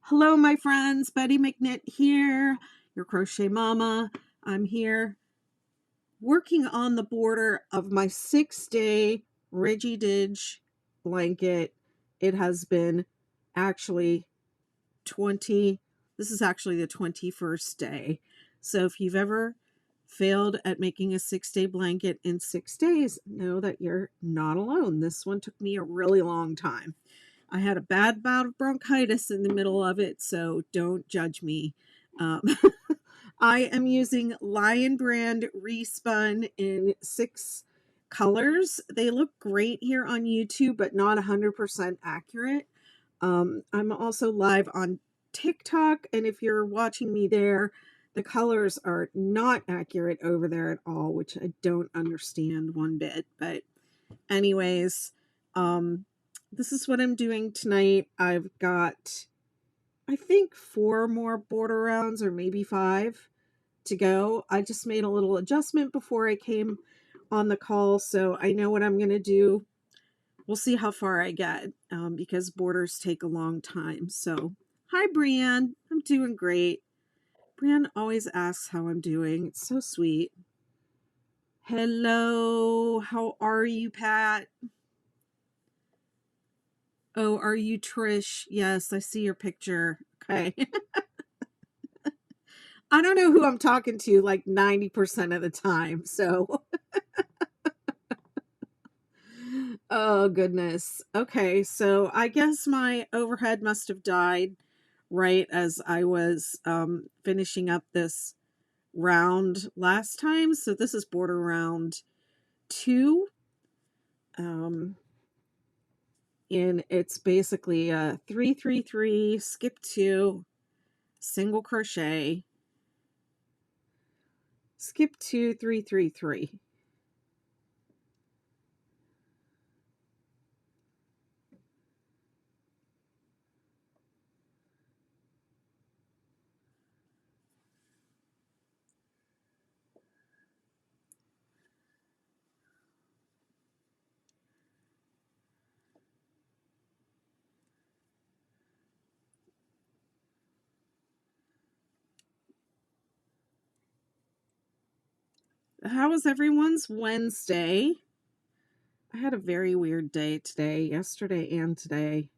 Hello, my friends. Betty McKnit here, your crochet mama. I'm here working on the border of my 6-day Ridgy Didge blanket. It has been actually 20, this is actually the 21st day. So if you've ever failed at making a 6-day blanket in 6 days, know that you're not alone. This one took me a really long time. I had a bad bout of bronchitis in the middle of it, so don't judge me. Um, I am using Lion Brand Respun in 6 colors. They look great here on YouTube, but not 100% accurate. I'm also live on TikTok, and if you're watching me there, the colors are not accurate over there at all, which I don't understand one bit. But anyways, this is what I'm doing tonight. I've got, I think, 4 more border rounds or maybe 5 to go. I just made a little adjustment before I came on the call, so I know what I'm going to do. We'll see how far I get because borders take a long time. So, hi, Brienne. I'm doing great. Brienne always asks how I'm doing. It's so sweet. Hello. How are you, Pat? Oh, are you Trish? Yes, I see your picture. Okay. I don't know who I'm talking to like 90% of the time. So, oh, goodness. Okay. So, I guess my overhead must have died right as I was finishing up this round last time. So, this is border round 2. And it's basically a 3-3-3, skip 2, single crochet, skip 2, 3-3-3. How was everyone's Wednesday? I had a very weird day today, yesterday and today.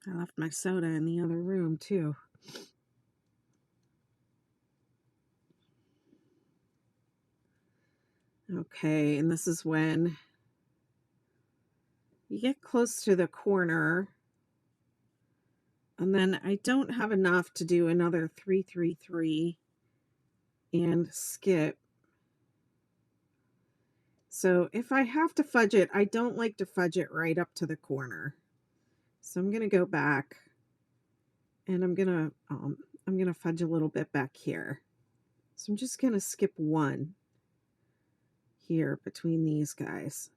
I left my soda in the other room too. Okay, and this is when you get close to the corner, and then I don't have enough to do another 3-3-3 and skip. So if I have to fudge it, I don't like to fudge it right up to the corner. So I'm going to go back and I'm going to fudge a little bit back here. So I'm just going to skip 1 here between these guys.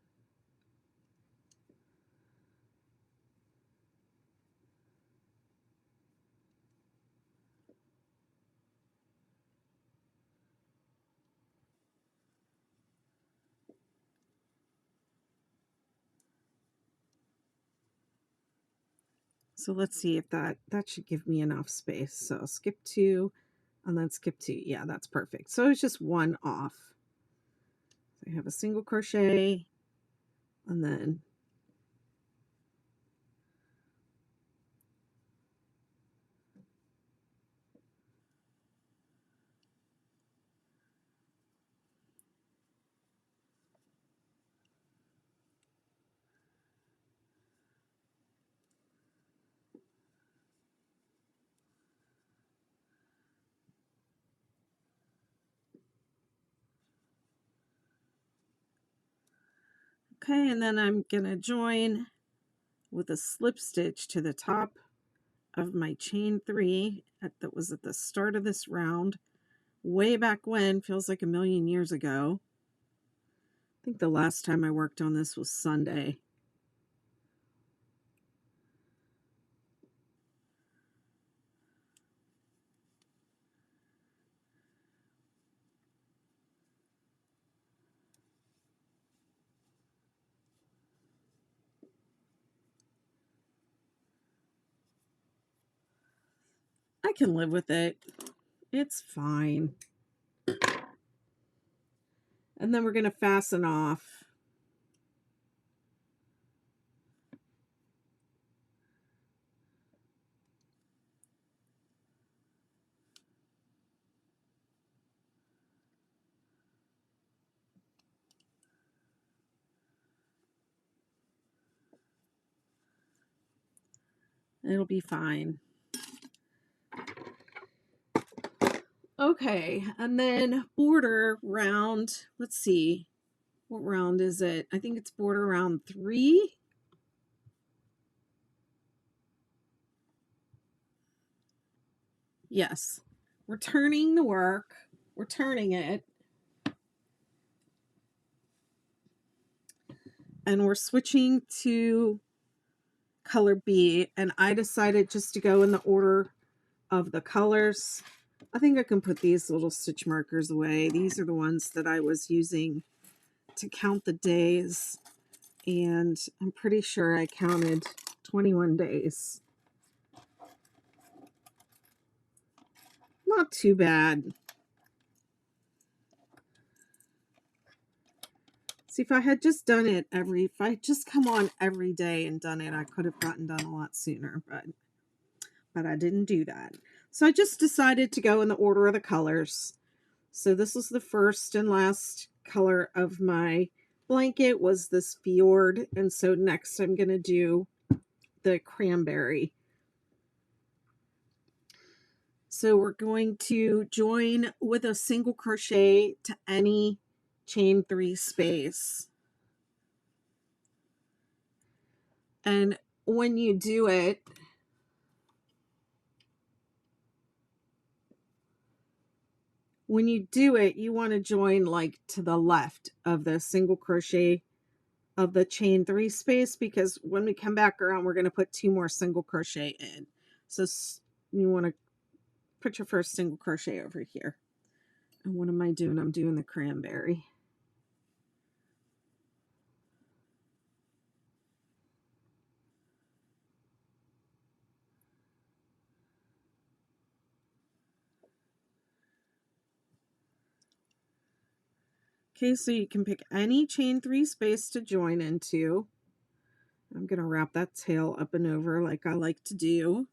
So let's see if that should give me enough space. So skip 2 and then skip 2. Yeah, that's perfect. So it's just 1 off. So I have a single crochet and then okay, and then I'm gonna join with a slip stitch to the top of my chain 3 that was at the start of this round way back when, feels like a million years ago. I think the last time I worked on this was Sunday. I can live with it. It's fine. And then we're going to fasten off. It'll be fine. Okay, and then border round, let's see, what round is it? I think it's border round 3. Yes, we're turning the work, we're turning it, and we're switching to color B, and I decided just to go in the order of the colors. I think I can put these little stitch markers away. These are the ones that I was using to count the days, and I'm pretty sure I counted 21 days. Not too bad. See, if I had just done it if I had just come on every day and done it, I could have gotten done a lot sooner, but I didn't do that. So I just decided to go in the order of the colors. So this was the first and last color of my blanket, was this Fjord. And so next I'm going to do the Cranberry. So we're going to join with a single crochet to any chain 3 space. And when you do it, you want to join like to the left of the single crochet of the chain 3 space, because when we come back around, we're going to put 2 more single crochet in. So you want to put your first single crochet over here. And what am I doing? I'm doing the Cranberry. Okay, so you can pick any chain 3 space to join into. I'm going to wrap that tail up and over like I like to do.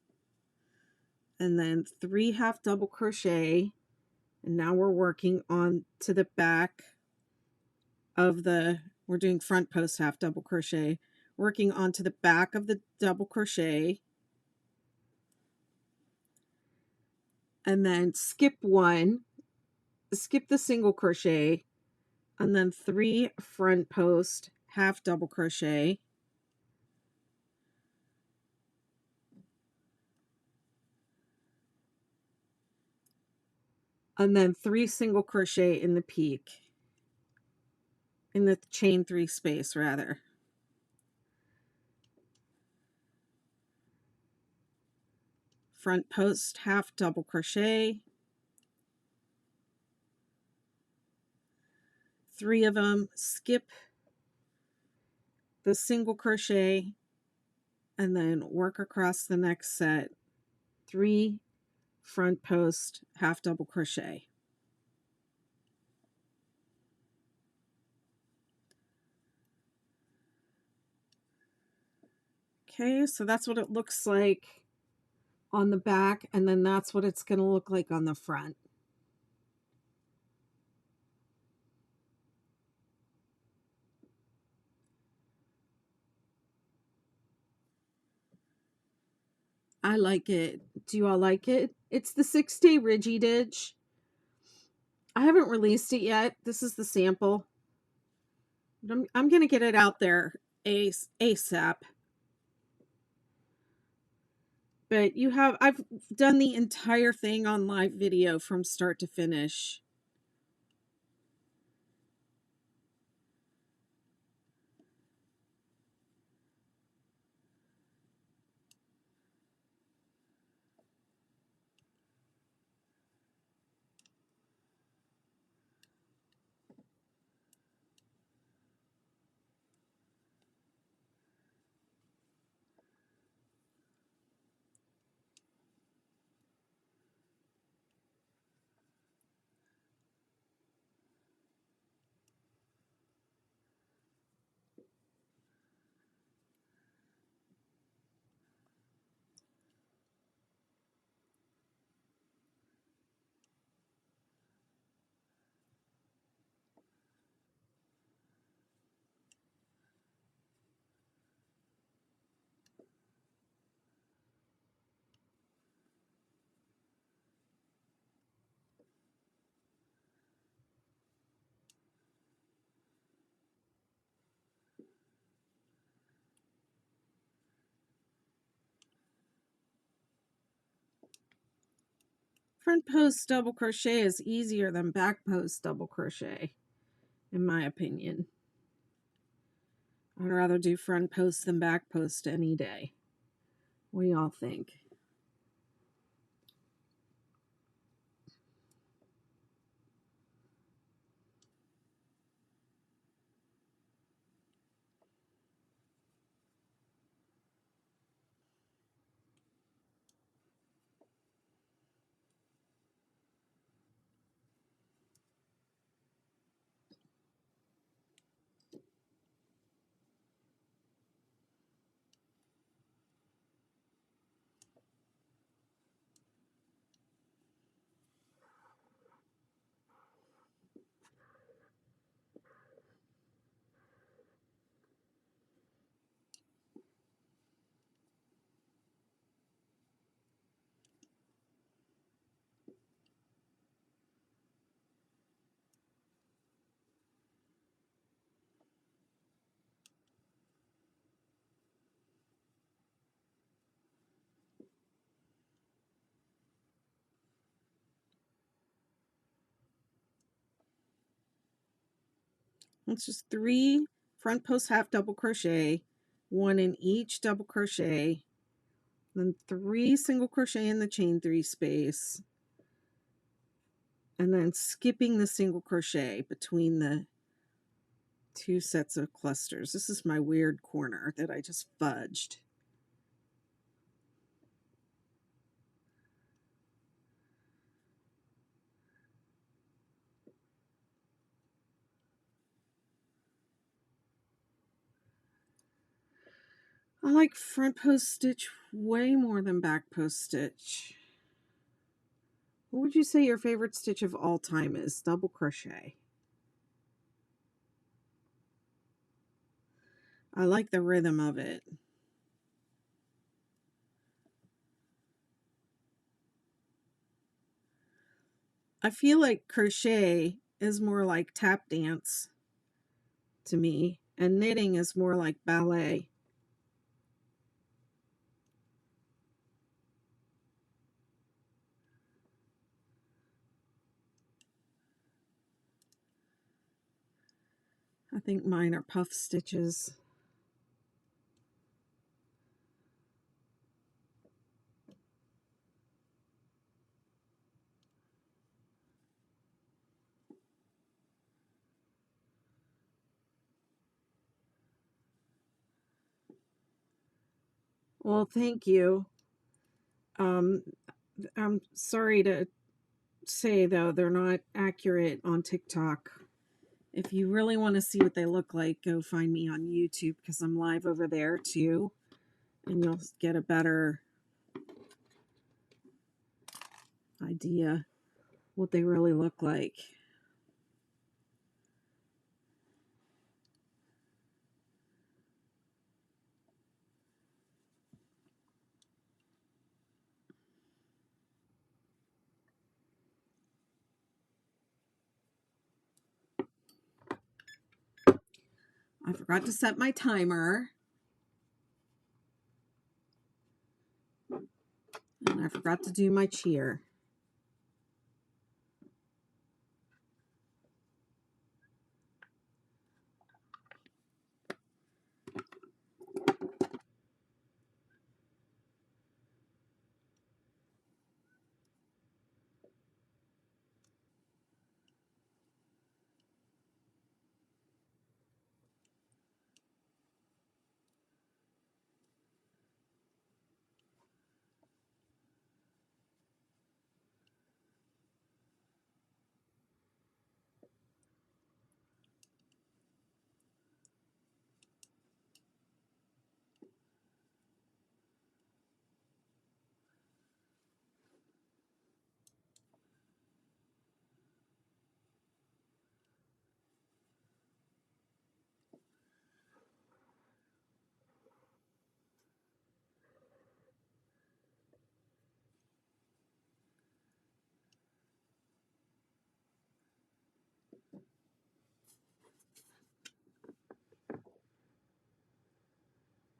And then 3 half double crochet. And now we're working on to the back of we're doing front post half double crochet, working onto the back of the double crochet. And then skip 1, skip the single crochet, and then 3 front post half double crochet. And then 3 single crochet in the peak, in the chain 3 space rather. Front post half double crochet, 3 of them, skip the single crochet, and then work across the next set 3 front post half double crochet. Okay, so that's what it looks like on the back, and then that's what it's going to look like on the front. I like it. Do you all like it? It's the 6-day Ridgy Didge. I haven't released it yet. This is the sample. I'm going to get it out there ASAP. But I've done the entire thing on live video from start to finish. Front post double crochet is easier than back post double crochet, in my opinion. I'd rather do front post than back post any day. What do y'all think? It's just 3 front post half double crochet, 1 in each double crochet, then 3 single crochet in the chain 3 space, and then skipping the single crochet between the 2 sets of clusters. This is my weird corner that I just fudged. I like front post stitch way more than back post stitch. What would you say your favorite stitch of all time is? Double crochet. I like the rhythm of it. I feel like crochet is more like tap dance to me, and knitting is more like ballet. I think mine are puff stitches. Well, thank you. Um, I'm sorry to say, though, they're not accurate on TikTok. If you really want to see what they look like, go find me on YouTube because I'm live over there too, and you'll get a better idea what they really look like. I forgot to set my timer, and I forgot to do my cheer.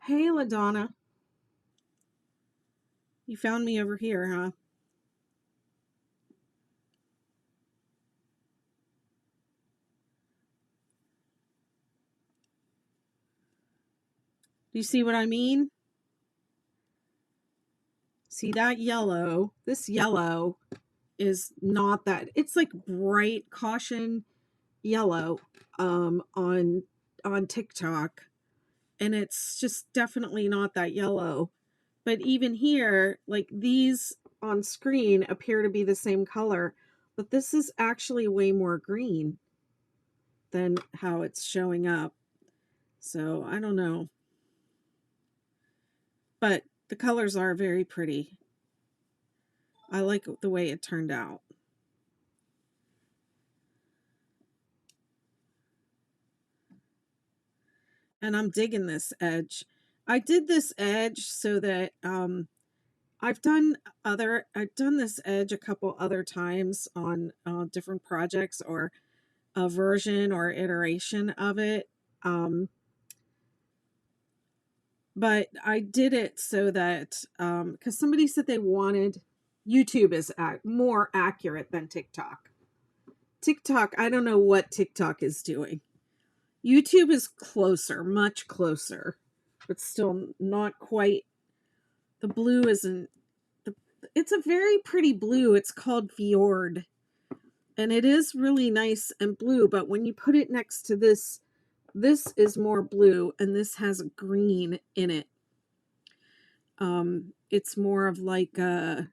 Hey, LaDonna. You found me over here, huh? Do you see what I mean? See that yellow? This yellow is not that. It's like bright caution yellow on TikTok, and it's just definitely not that yellow. But even here, like these on screen appear to be the same color, but this is actually way more green than how it's showing up. So I don't know. But the colors are very pretty. I like the way it turned out. And I'm digging this edge. I did this edge so that I've done this edge a couple other times on different projects or a version or iteration of it. Um, but I did it so that because somebody said they wanted YouTube is more accurate than TikTok. TikTok, I don't know what TikTok is doing. YouTube is closer, much closer, but still not quite. The blue isn't. It's a very pretty blue. It's called Fjord, and it is really nice and blue. But when you put it next to this is more blue, and this has green in it. It's more of like a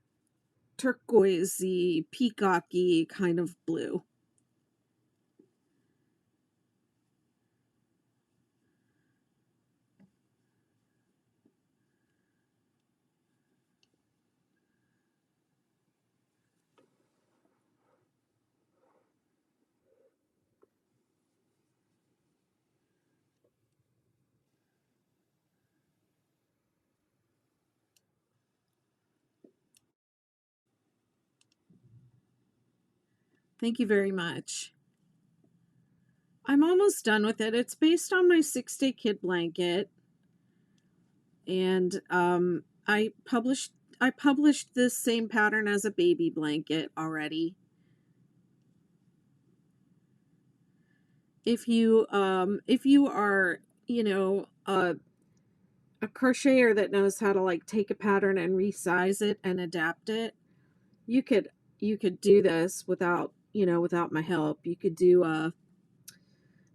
turquoisey, peacocky kind of blue. Thank you very much. I'm almost done with it. It's based on my 6-day kid blanket, and I published this same pattern as a baby blanket already. If you are, you know, a crocheter that knows how to like take a pattern and resize it and adapt it, you could do this without, without my help. You could do a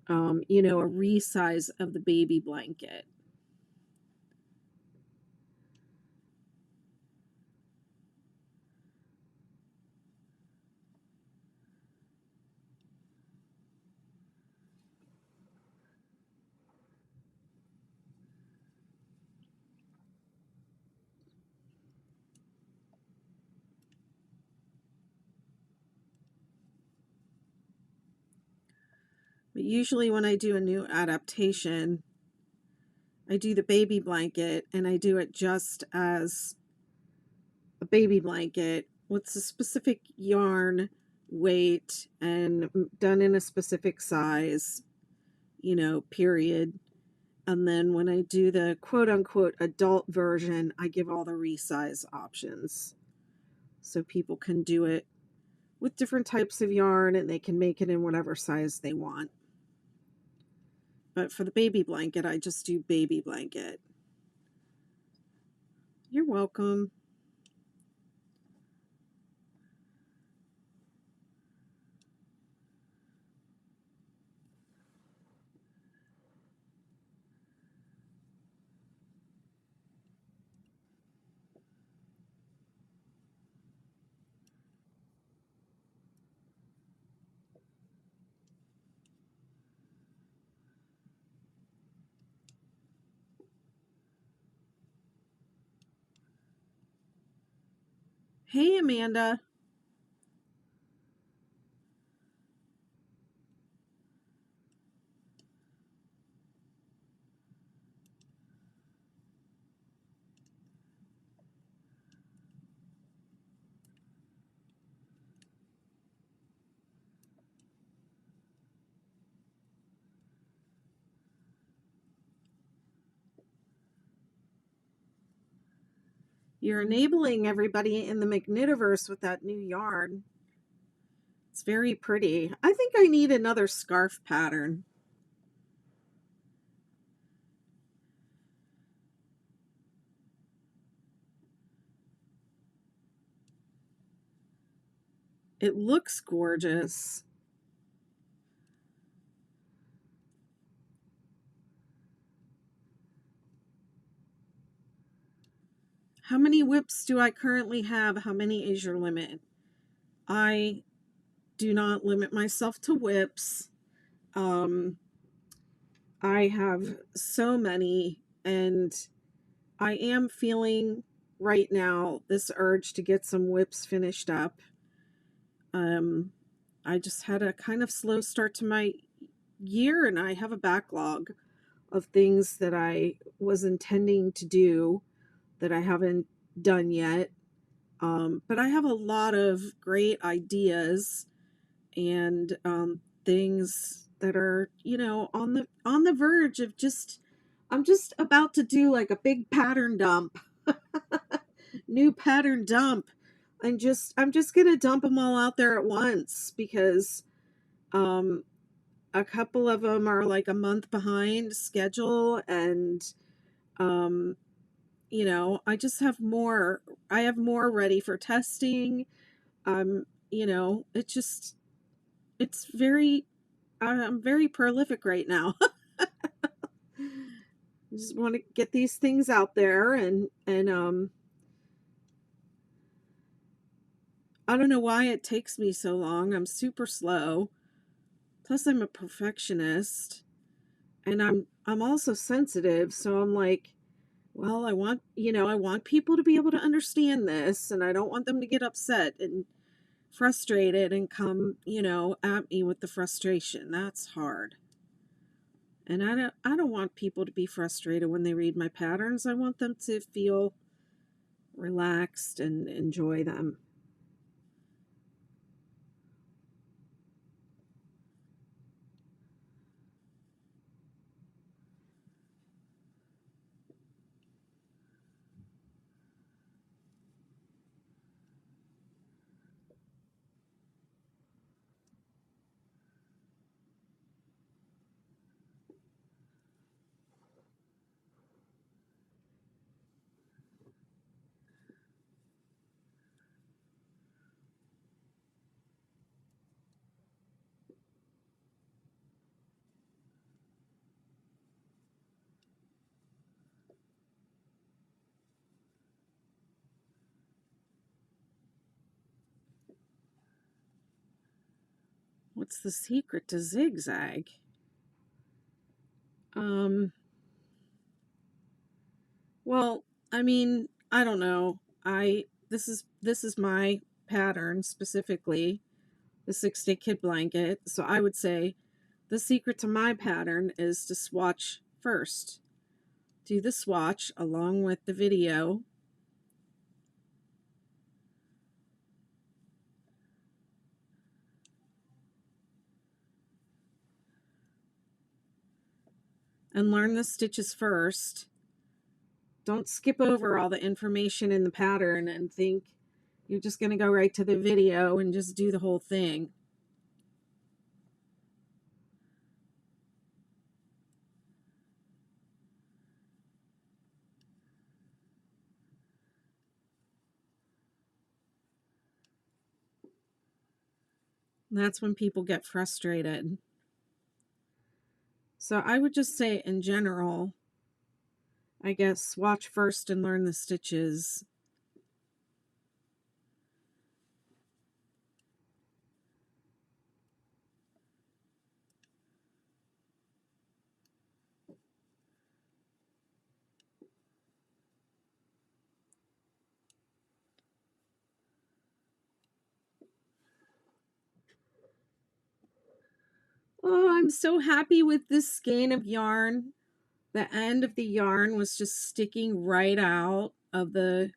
resize of the baby blanket. But usually when I do a new adaptation, I do the baby blanket and I do it just as a baby blanket with a specific yarn weight and done in a specific size, you know, period. And then when I do the quote unquote adult version, I give all the resize options. So people can do it with different types of yarn and they can make it in whatever size they want. But for the baby blanket, I just do baby blanket. You're welcome. Hey, Amanda. You're enabling everybody in the McKnitiverse with that new yarn. It's very pretty. I think I need another scarf pattern. It looks gorgeous. How many whips do I currently have? How many is your limit? I do not limit myself to whips. I have so many, and I am feeling right now this urge to get some whips finished up. I just had a kind of slow start to my year, and I have a backlog of things that I was intending to do that I haven't done yet. But I have a lot of great ideas and things that are, you know, on the verge of just I'm just about to do like a big pattern dump. New pattern dump. I'm just going to dump them all out there at once because um a couple of them are like a month behind schedule and um you know, I have more ready for testing. You know, it's very I'm very prolific right now. Just want to get these things out there and I don't know why it takes me so long. I'm super slow. Plus I'm a perfectionist and I'm also sensitive, so I'm like, well, I want, you know, I want people to be able to understand this and I don't want them to get upset and frustrated and come, you know, at me with the frustration. That's hard. And I don't want people to be frustrated when they read my patterns. I want them to feel relaxed and enjoy them. What's the secret to zigzag? Um, well, I mean, I don't know. This is my pattern specifically, the 6-day kid blanket. So I would say The secret to my pattern is to swatch first. Do the swatch along with the video. And learn the stitches first. Don't skip over all the information in the pattern and think you're just going to go right to the video and just do the whole thing. That's when people get frustrated. So I would just say in general, I guess, swatch first and learn the stitches. Oh, I'm so happy with this skein of yarn. The end of the yarn was just sticking right out of the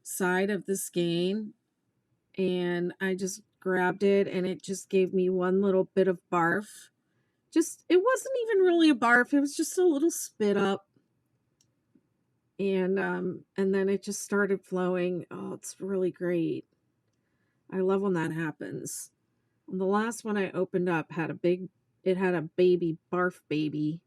side of the skein. And I just grabbed it and it just gave me one little bit of barf. It wasn't even really a barf. It was just a little spit up. And then it just started flowing. Oh, it's really great. I love when that happens. And the last one I opened up had it had a baby barf baby.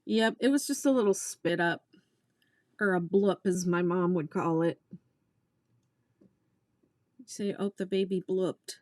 Yep, it was just a little spit up, or a bloop as my mom would call it. Say, oh, the baby blooped.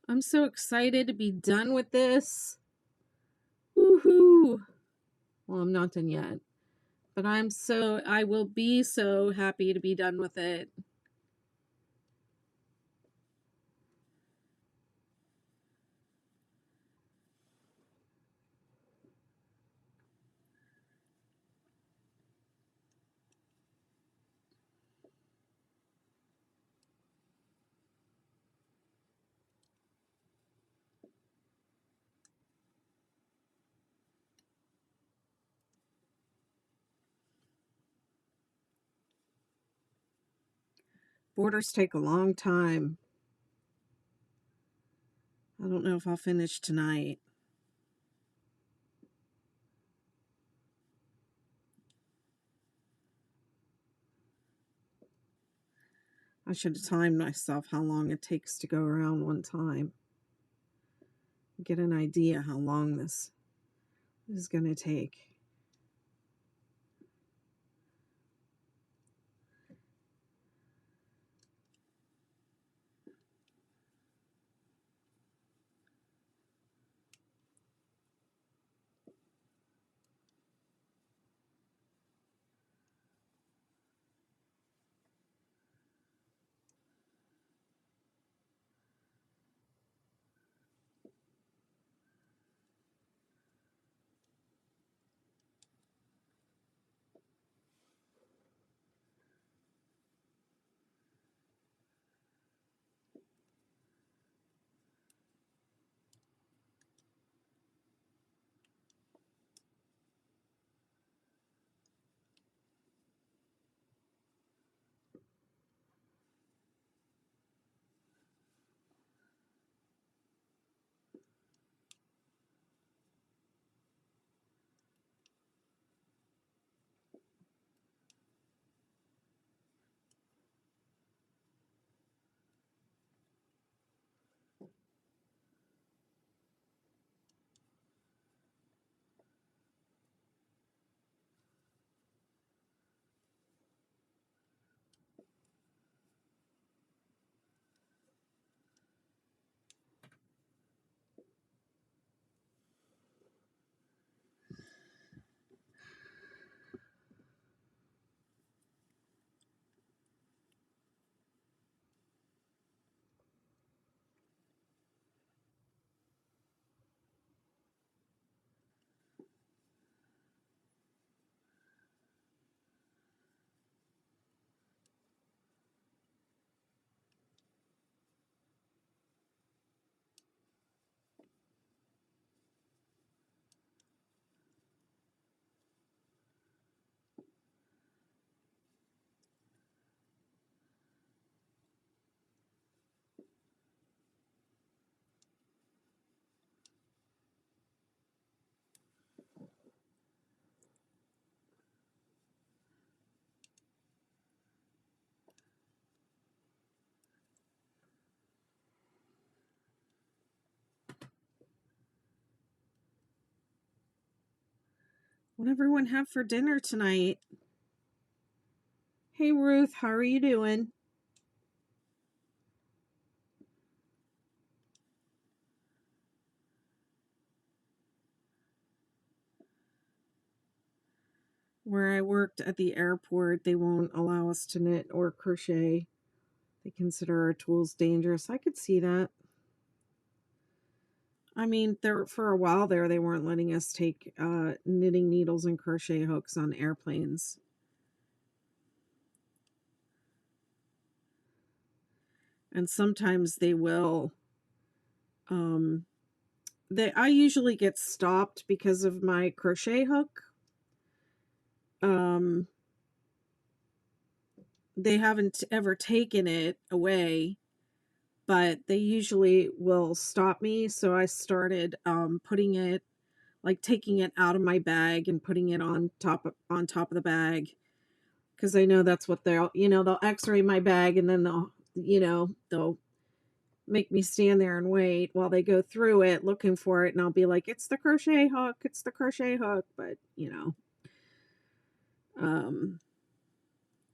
I'm so excited to be done with this. Woohoo! Well, I'm not done yet, but I will be so happy to be done with it. Borders take a long time. I don't know if I'll finish tonight. I should have timed myself how long it takes to go around one time. Get an idea how long this is going to take. What everyone have for dinner tonight? Hey Ruth, how are you doing? Where I worked at the airport, they won't allow us to knit or crochet. They consider our tools dangerous. I could see that. I mean, there for a while there, they weren't letting us take knitting needles and crochet hooks on airplanes. And sometimes they will. I usually get stopped because of my crochet hook. They haven't ever taken it away, but they usually will stop me. So I started putting it, like taking it out of my bag and putting it on top of the bag, because I know that's what they'll x-ray my bag, and then they'll make me stand there and wait while they go through it looking for it, and I'll be like, it's the crochet hook, but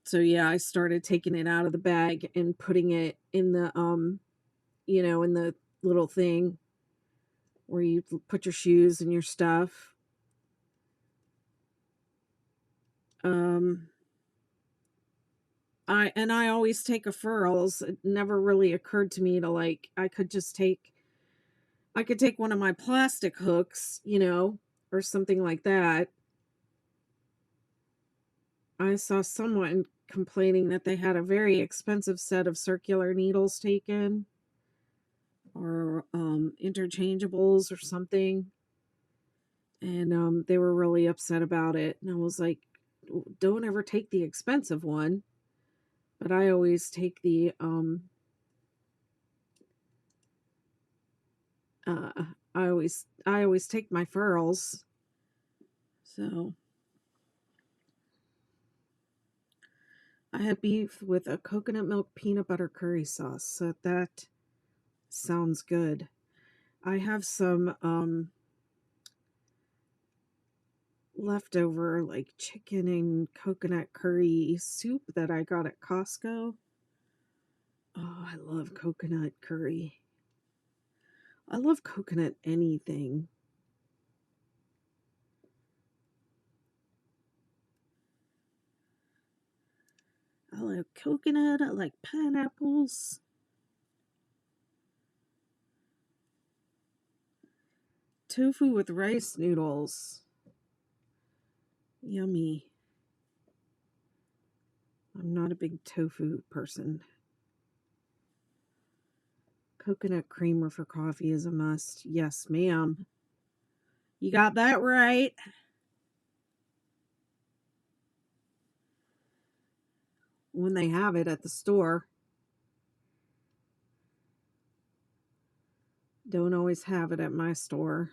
so yeah, I started taking it out of the bag and putting it in the in the little thing where you put your shoes and your stuff. I always take a Furls. It never really occurred to me to I could take one of my plastic hooks, or something like that. I saw someone complaining that they had a very expensive set of circular needles taken, or interchangeables or something, and they were really upset about it. And I was like, don't ever take the expensive one. But I always take the I always take my Furls. So I had beef with a coconut milk peanut butter curry sauce. So that sounds good. I have some leftover like chicken and coconut curry soup that I got at Costco. Oh, I love coconut curry. I love coconut anything. I like coconut. I like pineapples. Tofu with rice noodles. Yummy. I'm not a big tofu person. Coconut creamer for coffee is a must. Yes, ma'am. You got that right. When they have it at the store. Don't always have it at my store.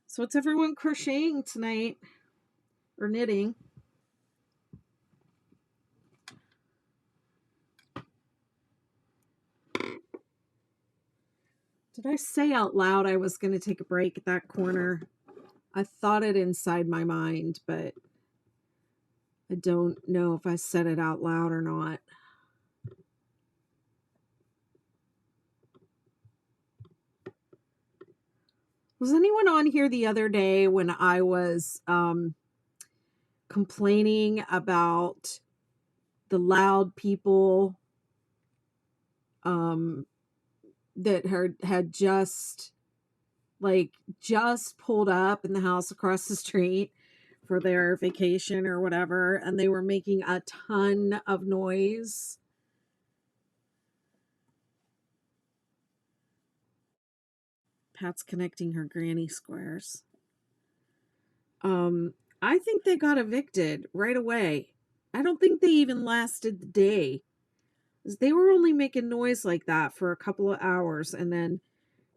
So what's everyone crocheting tonight? Or knitting? Did I say out loud I was going to take a break at that corner? I thought it inside my mind, but I don't know if I said it out loud or not. Was anyone on here the other day when I was complaining about the loud people that had just pulled up in the house across the street for their vacation or whatever, and they were making a ton of noise? Pat's connecting her granny squares. I think they got evicted right away. I don't think they even lasted the day. They were only making noise like that for a couple of hours, and then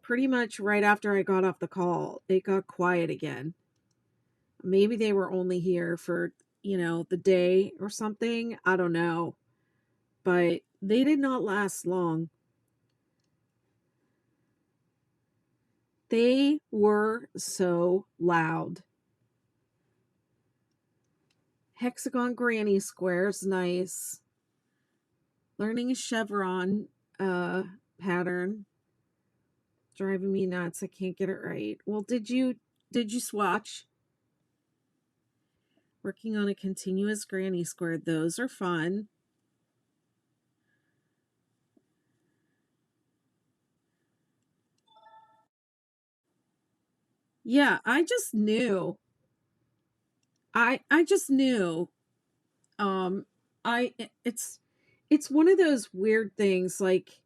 pretty much right after I got off the call, it got quiet again. Maybe they were only here for, the day or something. I don't know. But they did not last long. They were so loud. Hexagon granny squares, nice. Learning a chevron pattern. Driving me nuts. I can't get it right. Well, did you swatch? Working on a continuous granny square. Those are fun. Yeah, I just knew. I just knew. Um I it's one of those weird things, like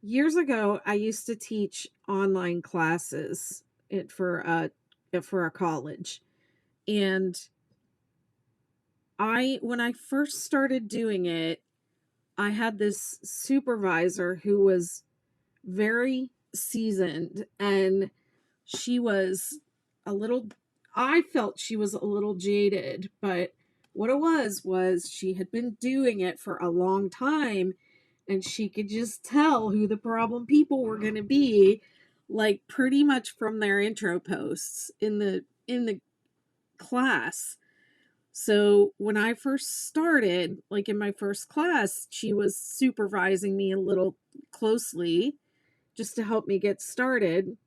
years ago I used to teach online classes for a college. And when I first started doing it, I had this supervisor who was very seasoned, and she was a little I felt she was a little jaded, but what it was she had been doing it for a long time, and she could just tell who the problem people were going to be, like pretty much from their intro posts in the class. So when I first started, like in my first class, she was supervising me a little closely just to help me get started.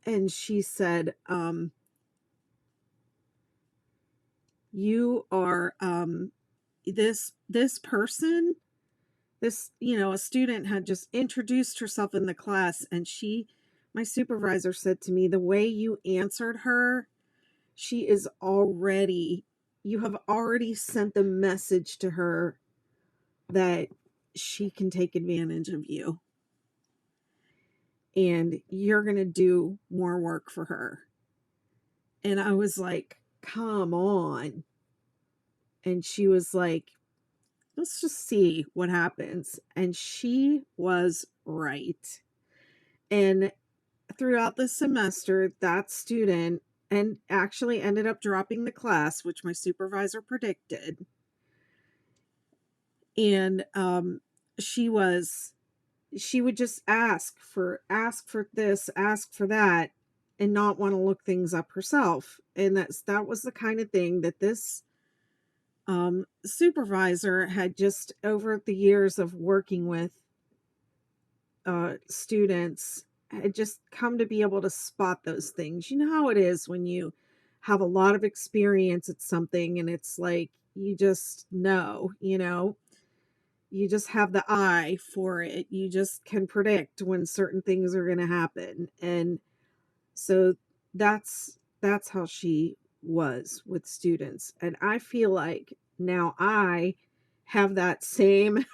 And she said, you are this person, this, a student had just introduced herself in the class, and my supervisor said to me, the way you answered her, you have already sent the message to her that she can take advantage of you, and you're going to do more work for her. And I was like, come on. And she was like, let's just see what happens. And she was right. And throughout the semester, that student and actually ended up dropping the class, which my supervisor predicted. And she would just ask for this, ask for that, and not want to look things up herself. And that was the kind of thing that this supervisor had, just over the years of working with students, had just come to be able to spot those things. You know how it is when you have a lot of experience at something, and it's like you just know, you just have the eye for it. You just can predict when certain things are going to happen. And so that's how she was with students. And I feel like now I have that same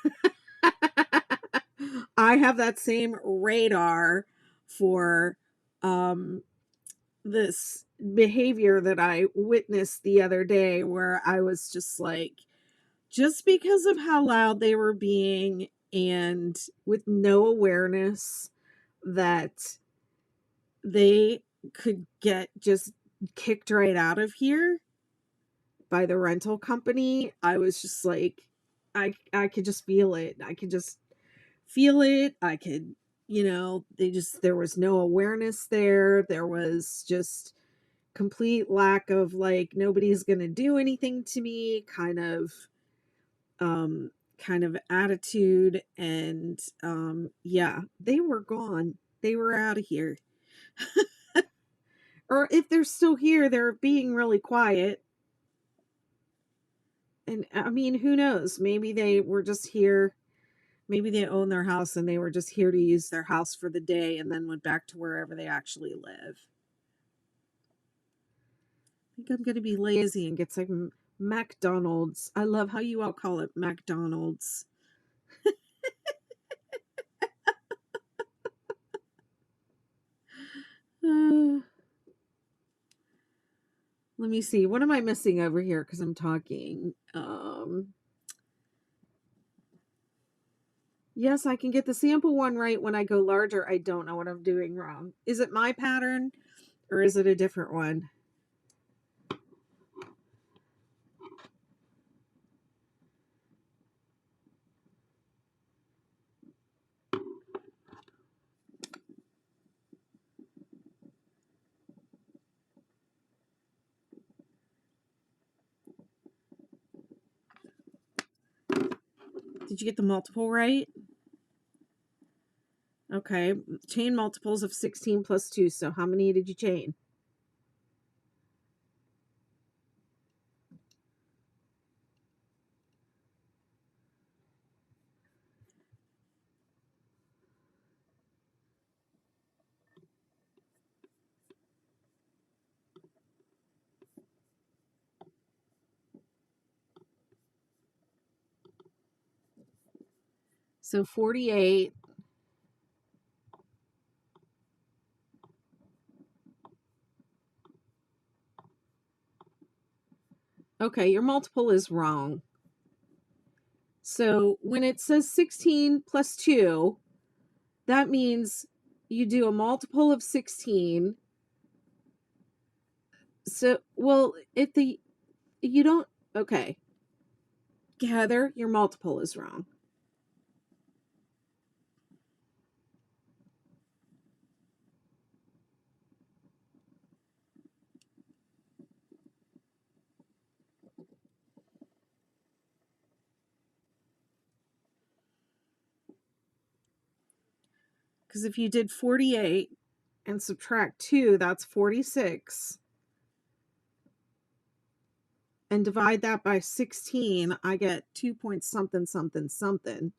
I have that same radar for this behavior that I witnessed the other day, where I was just like, just because of how loud they were being, and with no awareness that they could get just kicked right out of here by the rental company, I was just like, I could just feel it. I could just feel it. I could, there was no awareness there. There was just complete lack of, like, nobody's going to do anything to me um kind of attitude. And yeah, they were gone. They were out of here. Or if they're still here, they're being really quiet. And I mean, who knows? Maybe they were just here. Maybe they own their house and they were just here to use their house for the day, and then went back to wherever they actually live. I think I'm going to be lazy and get some McDonald's. I love how you all call it McDonald's. Uh, let me see. What am I missing over here? Because I'm talking. Yes, I can get the sample one right. When I go larger, I don't know what I'm doing wrong. Is it my pattern or is it a different one? Did you get the multiple right? Okay, chain multiples of 16 plus 2. So how many did you chain? So 48. Okay, your multiple is wrong. So when it says 16 plus 2, that means you do a multiple of 16. So, well, if the, you don't, okay. Heather, your multiple is wrong. Because if you did 48 and subtract 2, that's 46. And divide that by 16, I get 2 point something, something, something.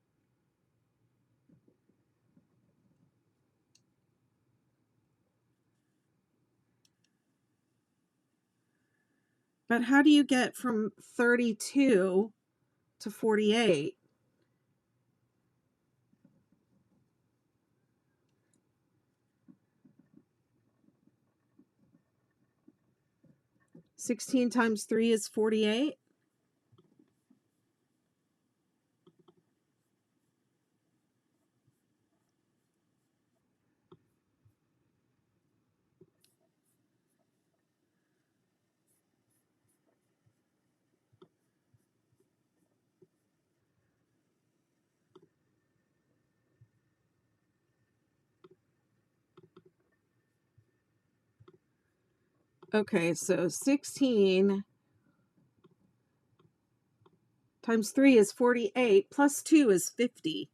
But how do you get from 32 to 48? Sixteen times 3 is 48. Okay, so 16 times 3 is 48, plus 2 is 50.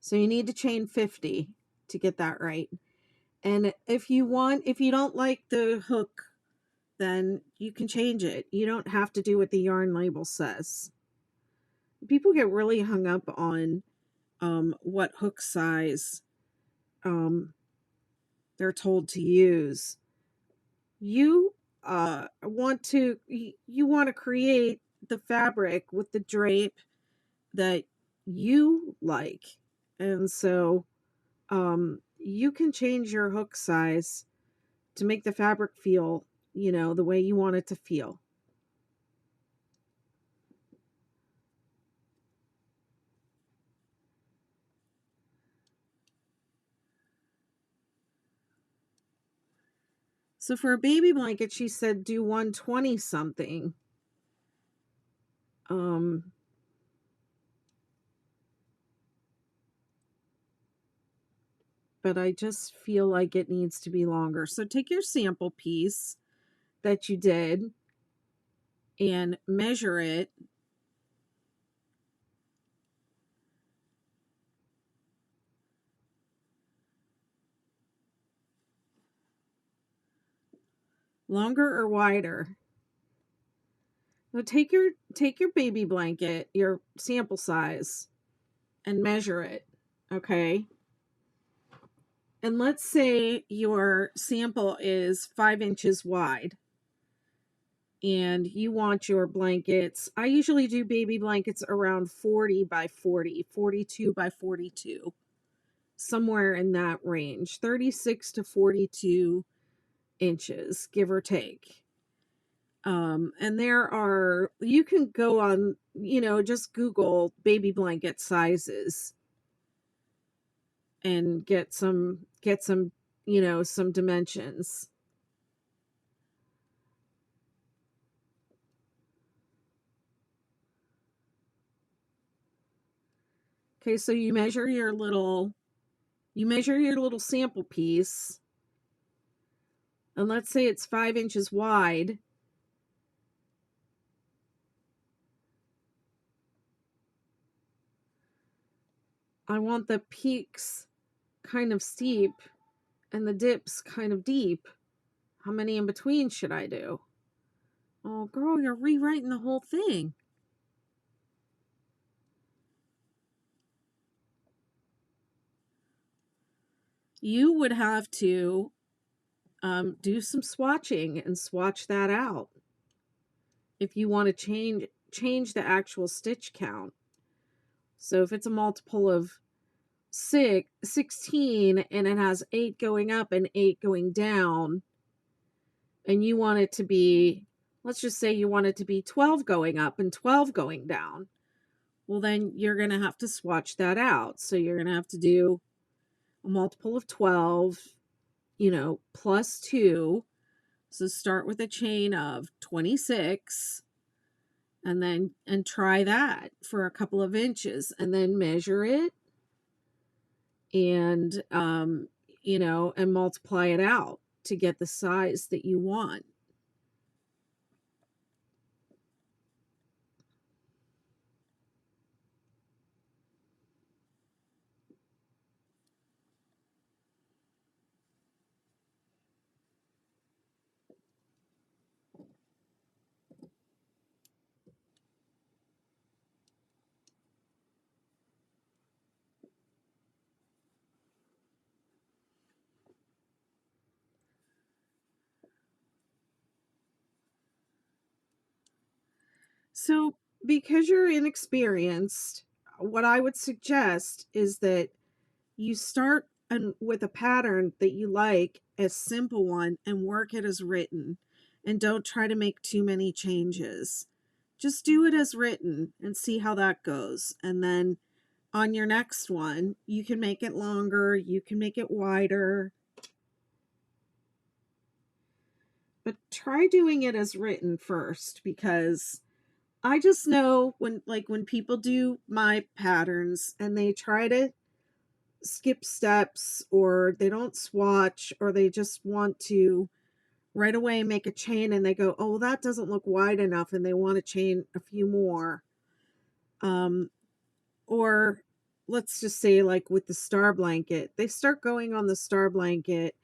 So you need to chain 50 to get that right. And if you don't like the hook, then you can change it. You don't have to do what the yarn label says. People get really hung up on what hook size they're told to use. You want to create the fabric with the drape that you like, and so you can change your hook size to make the fabric feel, the way you want it to feel. So for a baby blanket, she said do 120 something. But I just feel like it needs to be longer. So take your sample piece that you did and measure it. Longer or wider? Now take your baby blanket, your sample size, and measure it. Okay. And let's say your sample is 5 inches wide and you want your blankets. I usually do baby blankets around 40 by 40, 42 by 42, somewhere in that range. 36 to 42 inches, give or take. And you can go on, just Google baby blanket sizes and get some, some dimensions. Okay, so you measure your little sample piece, and let's say it's 5 inches wide. I want the peaks kind of steep and the dips kind of deep. How many in between should I do? Oh, girl, you're rewriting the whole thing. You would have to do some swatching and swatch that out if you want to change the actual stitch count. So if it's a multiple of 16 and it has 8 going up and 8 going down, and you want it to be, let's just say you want it to be 12 going up and 12 going down, well, then you're going to have to swatch that out. So you're going to have to do a multiple of 12, plus 2. So start with a chain of 26 and try that for a couple of inches, and then measure it and and multiply it out to get the size that you want. So, because you're inexperienced, what I would suggest is that you start with a pattern that you like, a simple one, and work it as written. And don't try to make too many changes. Just do it as written and see how that goes. And then on your next one, you can make it longer, you can make it wider. But try doing it as written first, because I just know when people do my patterns and they try to skip steps, or they don't swatch, or they just want to right away make a chain and they go, oh, that doesn't look wide enough, and they want to chain a few more. Or let's just say, like with the star blanket, they start going on the star blanket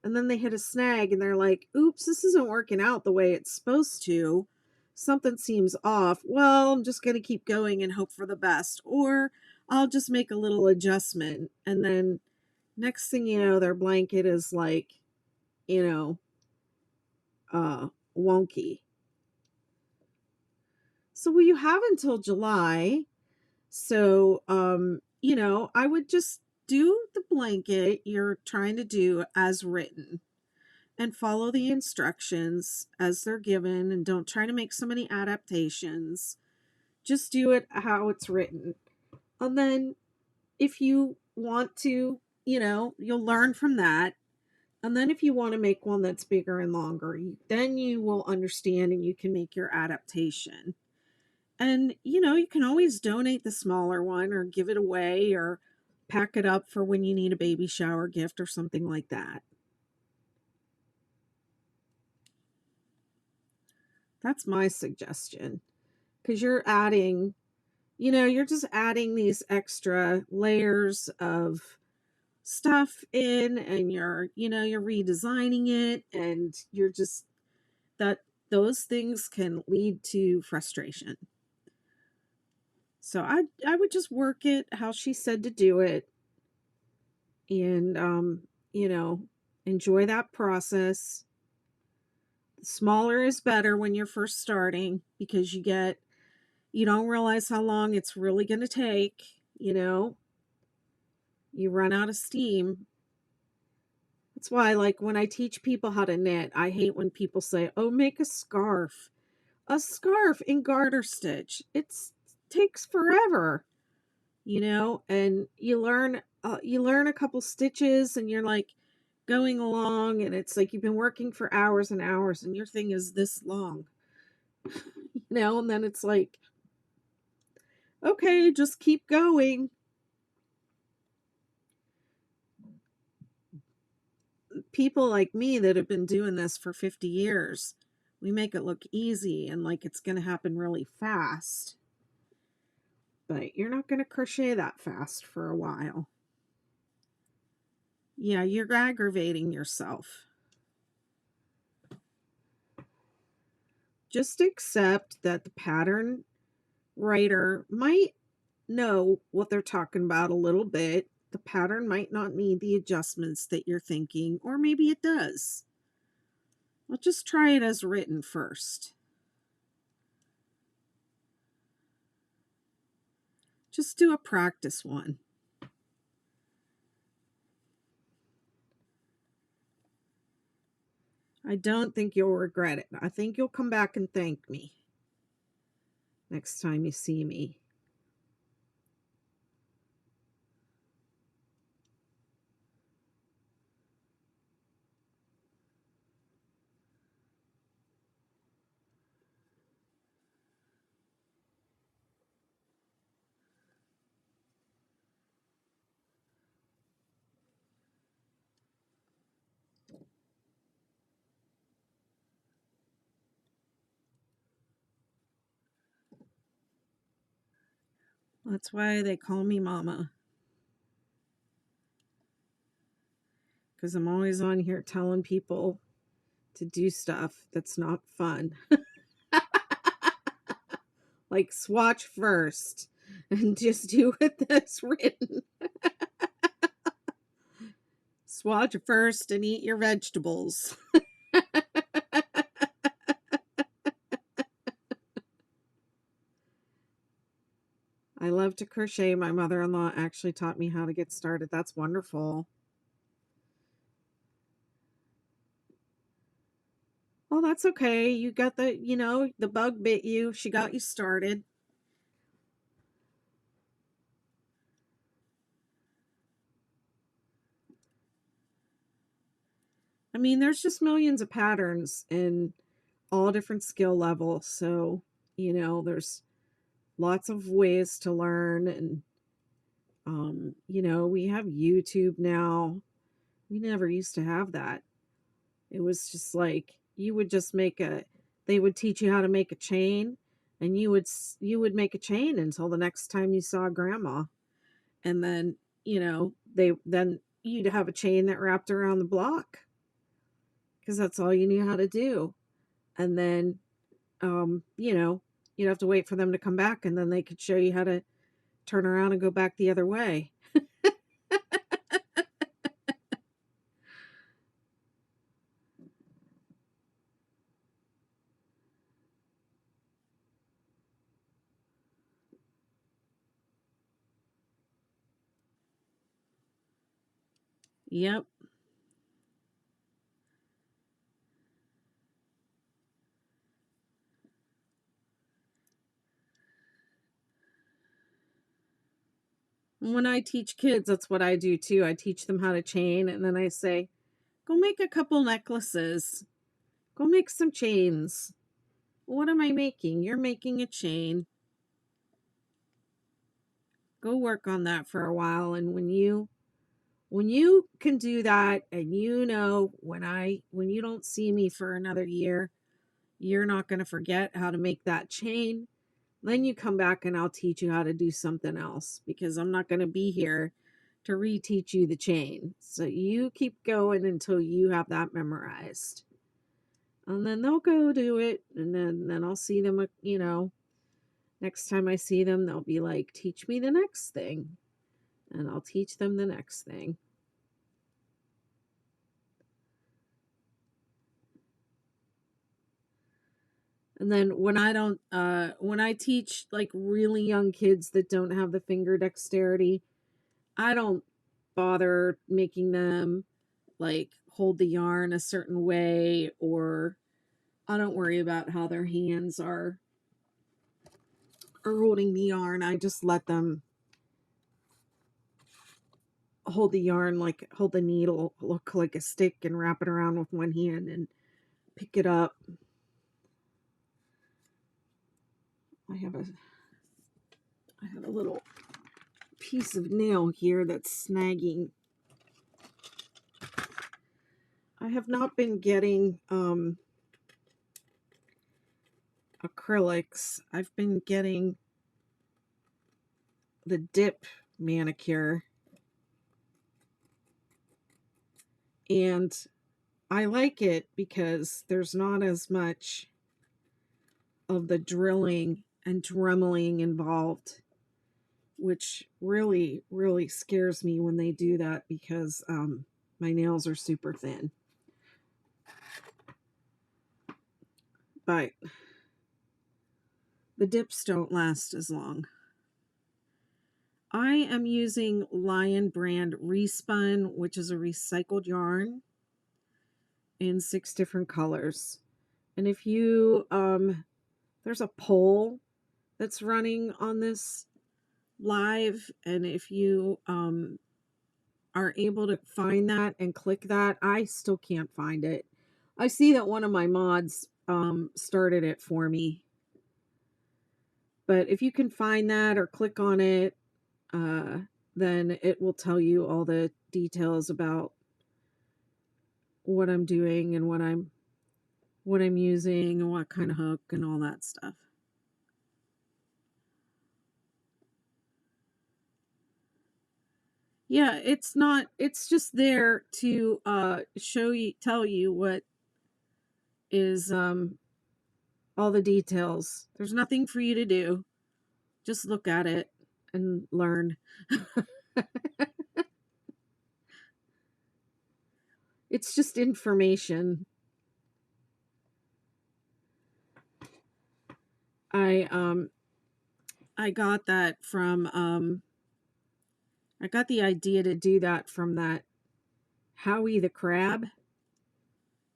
and then they hit a snag and they're like, oops, this isn't working out the way it's supposed to. Something seems off. Well, I'm just going to keep going and hope for the best. Or I'll just make a little adjustment. And then next thing you know, their blanket is like, you know, wonky. So you have until July. So, I would just do the blanket you're trying to do as written and follow the instructions as they're given, and don't try to make so many adaptations. Just do it how it's written. And then if you want to, you'll learn from that. And then if you want to make one that's bigger and longer, then you will understand and you can make your adaptation. And, you can always donate the smaller one or give it away or pack it up for when you need a baby shower gift or something like that. That's my suggestion. Because you're just adding these extra layers of stuff in, and you're redesigning it, and you're just, that those things can lead to frustration. So I would just work it how she said to do it, and enjoy that process. Smaller is better when you're first starting, because you don't realize how long it's really going to take. You run out of steam. That's why, like, when I teach people how to knit, I hate when people say, "Oh, make a scarf." A scarf in garter stitch. It takes forever, and you learn a couple stitches and you're like going along and it's like you've been working for hours and hours and your thing is this long, and then it's like, okay, just keep going. People like me that have been doing this for 50 years, we make it look easy and like it's going to happen really fast. But you're not going to crochet that fast for a while. Yeah, you're aggravating yourself. Just accept that the pattern writer might know what they're talking about a little bit. The pattern might not need the adjustments that you're thinking, or maybe it does. Well, just try it as written first. Just do a practice one. I don't think you'll regret it. I think you'll come back and thank me next time you see me. That's why they call me Mama. Because I'm always on here telling people to do stuff that's not fun. Like swatch first and just do it that's written. Swatch first and eat your vegetables. I love to crochet. My mother-in-law actually taught me how to get started. That's wonderful. Oh, that's okay. You got the bug bit you. She got you started. I mean, there's just millions of patterns in all different skill levels. So, there's lots of ways to learn. And, we have YouTube now. We never used to have that. It was just like you would just they would teach you how to make a chain and you would make a chain until the next time you saw grandma. And then, then you'd have a chain that wrapped around the block because that's all you knew how to do. And then, you'd have to wait for them to come back and then they could show you how to turn around and go back the other way. Yep. When I teach kids, that's what I do too. I teach them how to chain and then I say, go make a couple necklaces. Go make some chains. What am I making? You're making a chain. Go work on that for a while. And when you can do that and when you don't see me for another year, you're not going to forget how to make that chain. Then you come back and I'll teach you how to do something else because I'm not going to be here to reteach you the chain. So you keep going until you have that memorized. And then they'll go do it. And then I'll see them, next time I see them, they'll be like, teach me the next thing. And I'll teach them the next thing. And then when I teach like really young kids that don't have the finger dexterity, I don't bother making them like hold the yarn a certain way, or I don't worry about how their hands are holding the yarn. I just let them hold the yarn, like hold the needle, look like a stick, and wrap it around with one hand and pick it up. I have a little piece of nail here that's snagging. I have not been getting acrylics. I've been getting the dip manicure, and I like it because there's not as much of the drilling and dremeling involved, which really, really scares me when they do that, because my nails are super thin. But the dips don't last as long. I am using Lion brand Respun, which is a recycled yarn in 6 different colors. And if you, there's a poll that's running on this live, and if you are able to find that and click that, I still can't find it. I see that one of my mods started it for me. But if you can find that or click on it, then it will tell you all the details about what I'm doing and what I'm using and what kind of hook and all that stuff. Yeah, it's just there to tell you what is all the details. There's nothing for you to do. Just look at it and learn. It's just information. I got that from I got the idea to do that from that Howie the Crab.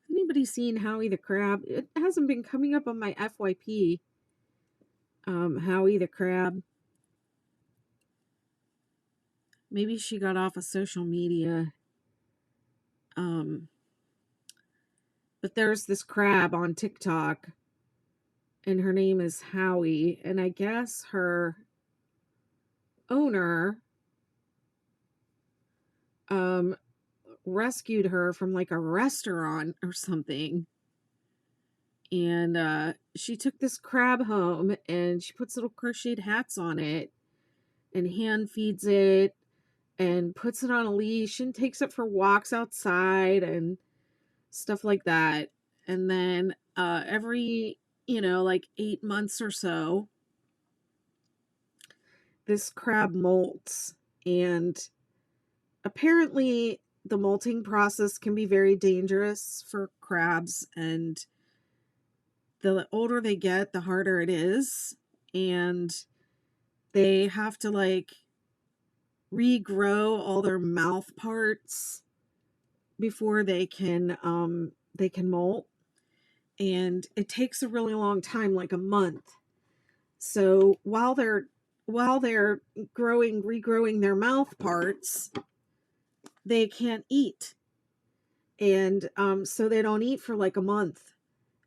Anybody seen Howie the Crab? It hasn't been coming up on my FYP. Howie the Crab. Maybe she got off of social media. But there's this crab on TikTok, and her name is Howie, and I guess her owner rescued her from like a restaurant or something, and she took this crab home and she puts little crocheted hats on it and hand feeds it and puts it on a leash and takes it for walks outside and stuff like that. And then every like 8 months or so, this crab molts, and apparently the molting process can be very dangerous for crabs, and the older they get, the harder it is, and they have to like regrow all their mouth parts before they can molt, and it takes a really long time, like a month. So while they're regrowing their mouth parts, they can't eat, and so they don't eat for like a month,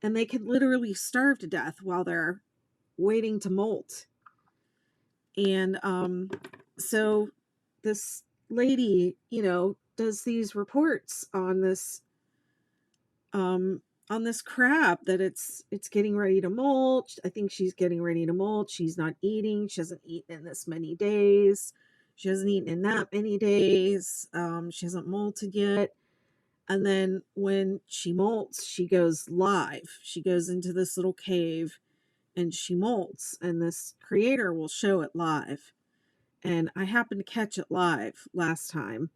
and they can literally starve to death while they're waiting to molt. And so this lady, does these reports on this crab that it's getting ready to molt. I think she's getting ready to molt. She's not eating. She hasn't eaten in this many days. She hasn't eaten in that many days. She hasn't molted yet. And then when she molts, she goes live. She goes into this little cave and she molts, and this creator will show it live. And I happened to catch it live last time.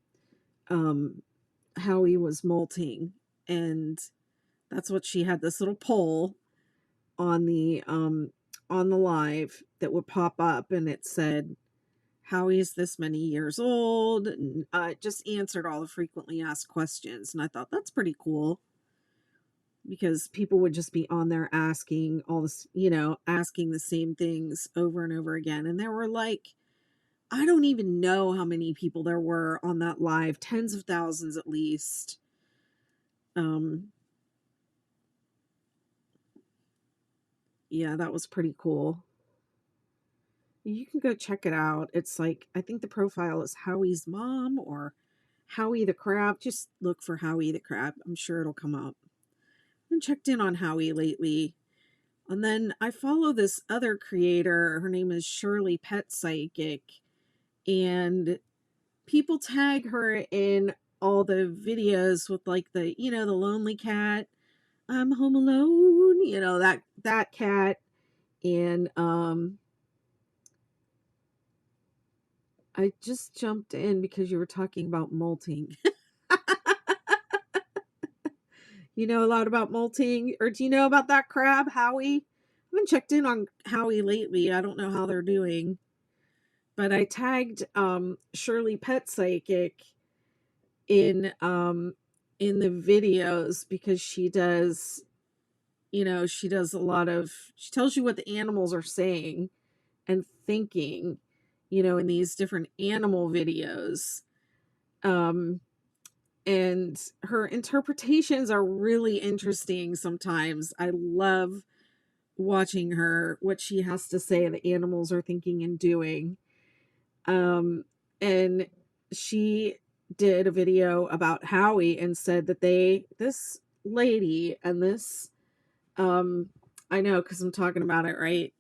Howie was molting, and that's what she had, this little poll on the live that would pop up, and it said Howie's this many years old, and just answered all the frequently asked questions. And I thought that's pretty cool because people would just be on there asking all this, asking the same things over and over again. And there were like, I don't even know how many people there were on that live, tens of thousands at least. Yeah, that was pretty cool. You can go check it out. It's like, I think the profile is Howie's mom or Howie the crab. Just look for Howie the crab. I'm sure it'll come up. I haven't checked in on Howie lately. And then I follow this other creator. Her name is Shirley Pet Psychic. And people tag her in all the videos with like the, the lonely cat. I'm home alone, that cat. And I just jumped in because you were talking about molting. You know a lot about molting, or do you know about that crab, Howie? I haven't checked in on Howie lately. I don't know how they're doing. But I tagged Shirley Pet Psychic in the videos because she does a lot of, she tells you what the animals are saying and thinking, in these different animal videos. And her interpretations are really interesting sometimes. I love watching her, what she has to say the animals are thinking and doing. And she did a video about Howie and said that this lady and this, I know because I'm talking about it, right?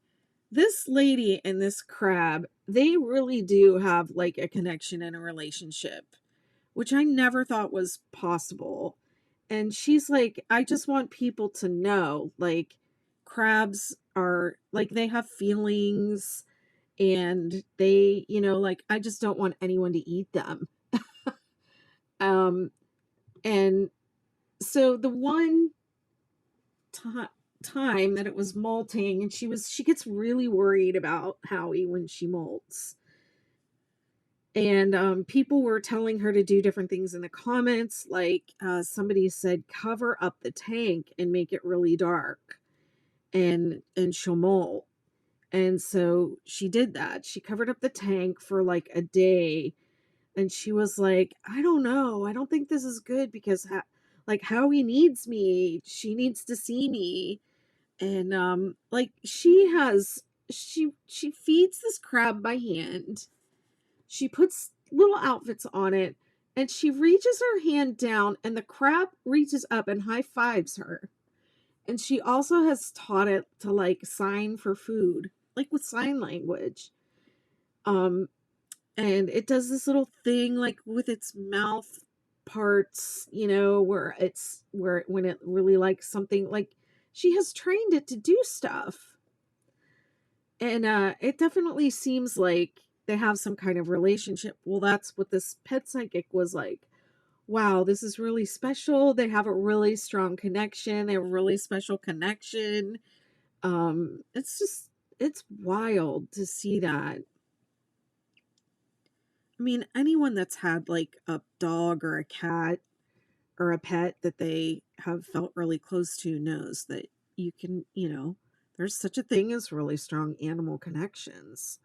This lady and this crab, they really do have like a connection and a relationship, which I never thought was possible. And she's like, I just want people to know, like, crabs are like, they have feelings, and they, like, I just don't want anyone to eat them. um and so the one time that it was molting, and she gets really worried about Howie when she molts. And people were telling her to do different things in the comments, like somebody said cover up the tank and make it really dark, and she'll molt. And so she did that. She covered up the tank for like a day, and she was like, I don't know, I don't think this is good because like Howie needs me, she needs to see me. And like she feeds this crab by hand. She puts little outfits on it, and she reaches her hand down, and the crab reaches up and high fives her. And she also has taught it to like sign for food, like with sign language. Um, and it does this little thing like with its mouth parts, where when it really likes something, like she has trained it to do stuff. And it definitely seems like they have some kind of relationship. Well, that's what this pet psychic was like. Wow, this is really special. They have a really strong connection. They have a really special connection. It's wild to see that. I mean, anyone that's had like a dog or a cat or a pet that they have felt really close to knows that you can, there's such a thing as really strong animal connections.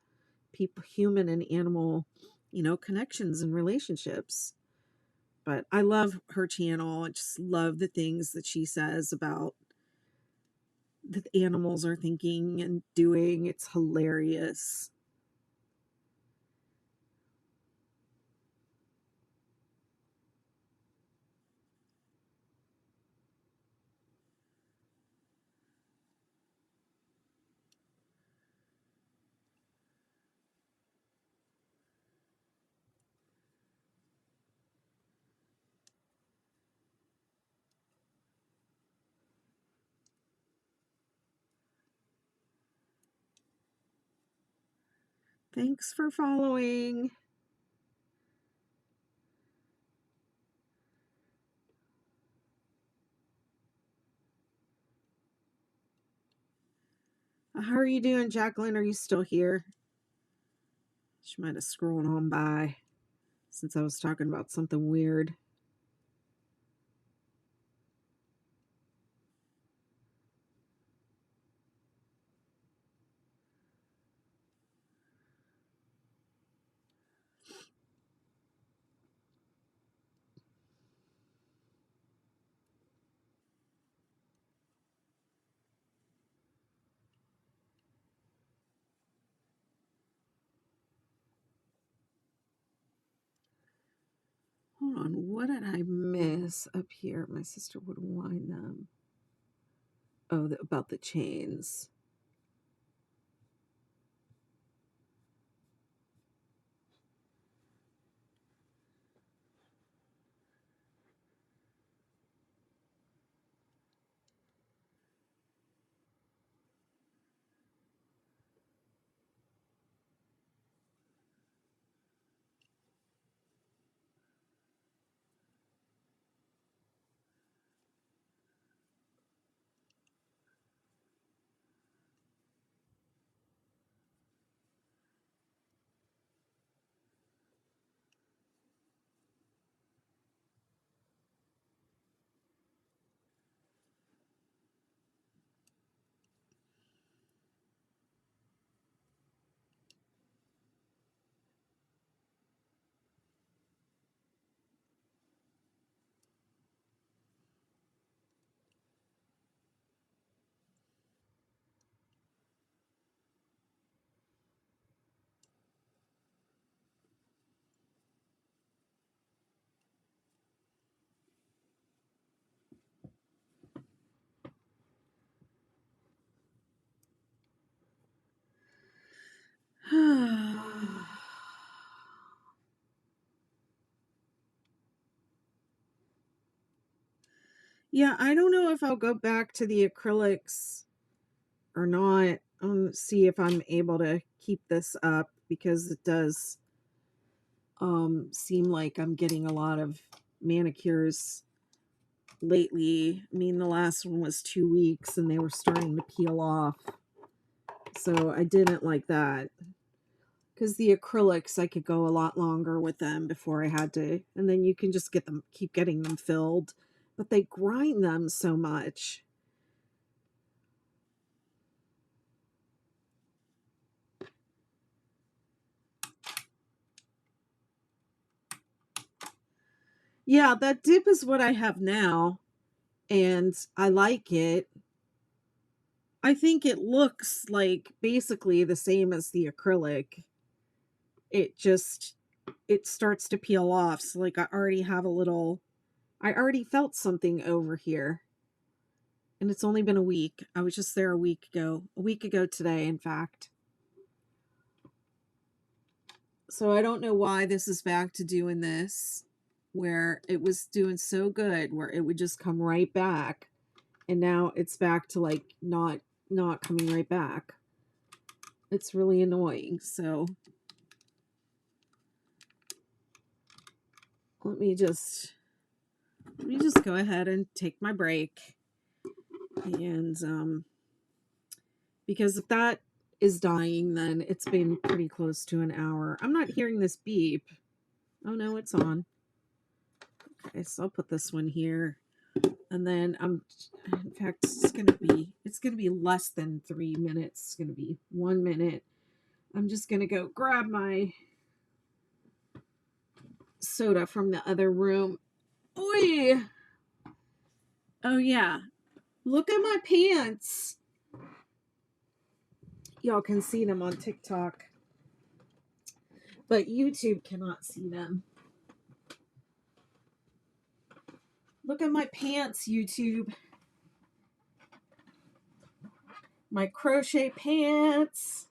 People, human and animal, connections and relationships. But I love her channel. I just love the things that she says about that animals are thinking and doing. It's hilarious. Thanks for following. How are you doing, Jacqueline? Are you still here? She might have scrolled on by since I was talking about something weird. Hold on, what did I miss up here? My sister would wind them. Oh, about the chains. Yeah, I don't know if I'll go back to the acrylics or not. See if I'm able to keep this up because it does seem like I'm getting a lot of manicures lately. I mean, the last one was 2 weeks and they were starting to peel off. So I didn't like that. Because the acrylics, I could go a lot longer with them before I had to. And then you can just keep getting them filled. But they grind them so much. Yeah, that dip is what I have now. And I like it. I think it looks like basically the same as the acrylic. It starts to peel off. So like I already felt something over here. And it's only been a week. I was just there a week ago today, in fact. So I don't know why this is back to doing this, where it was doing so good, where it would just come right back. And now it's back to like not coming right back. It's really annoying. So let me just go ahead and take my break. And because if that is dying, then it's been pretty close to an hour. I'm not hearing this beep. Oh no, it's on. Okay, so I'll put this one here. And then in fact, it's gonna be less than 3 minutes. It's gonna be 1 minute. I'm just gonna go grab my soda from the other room. Oi! Oh yeah. Look at my pants. Y'all can see them on TikTok, but YouTube cannot see them. Look at my pants, YouTube. My crochet pants.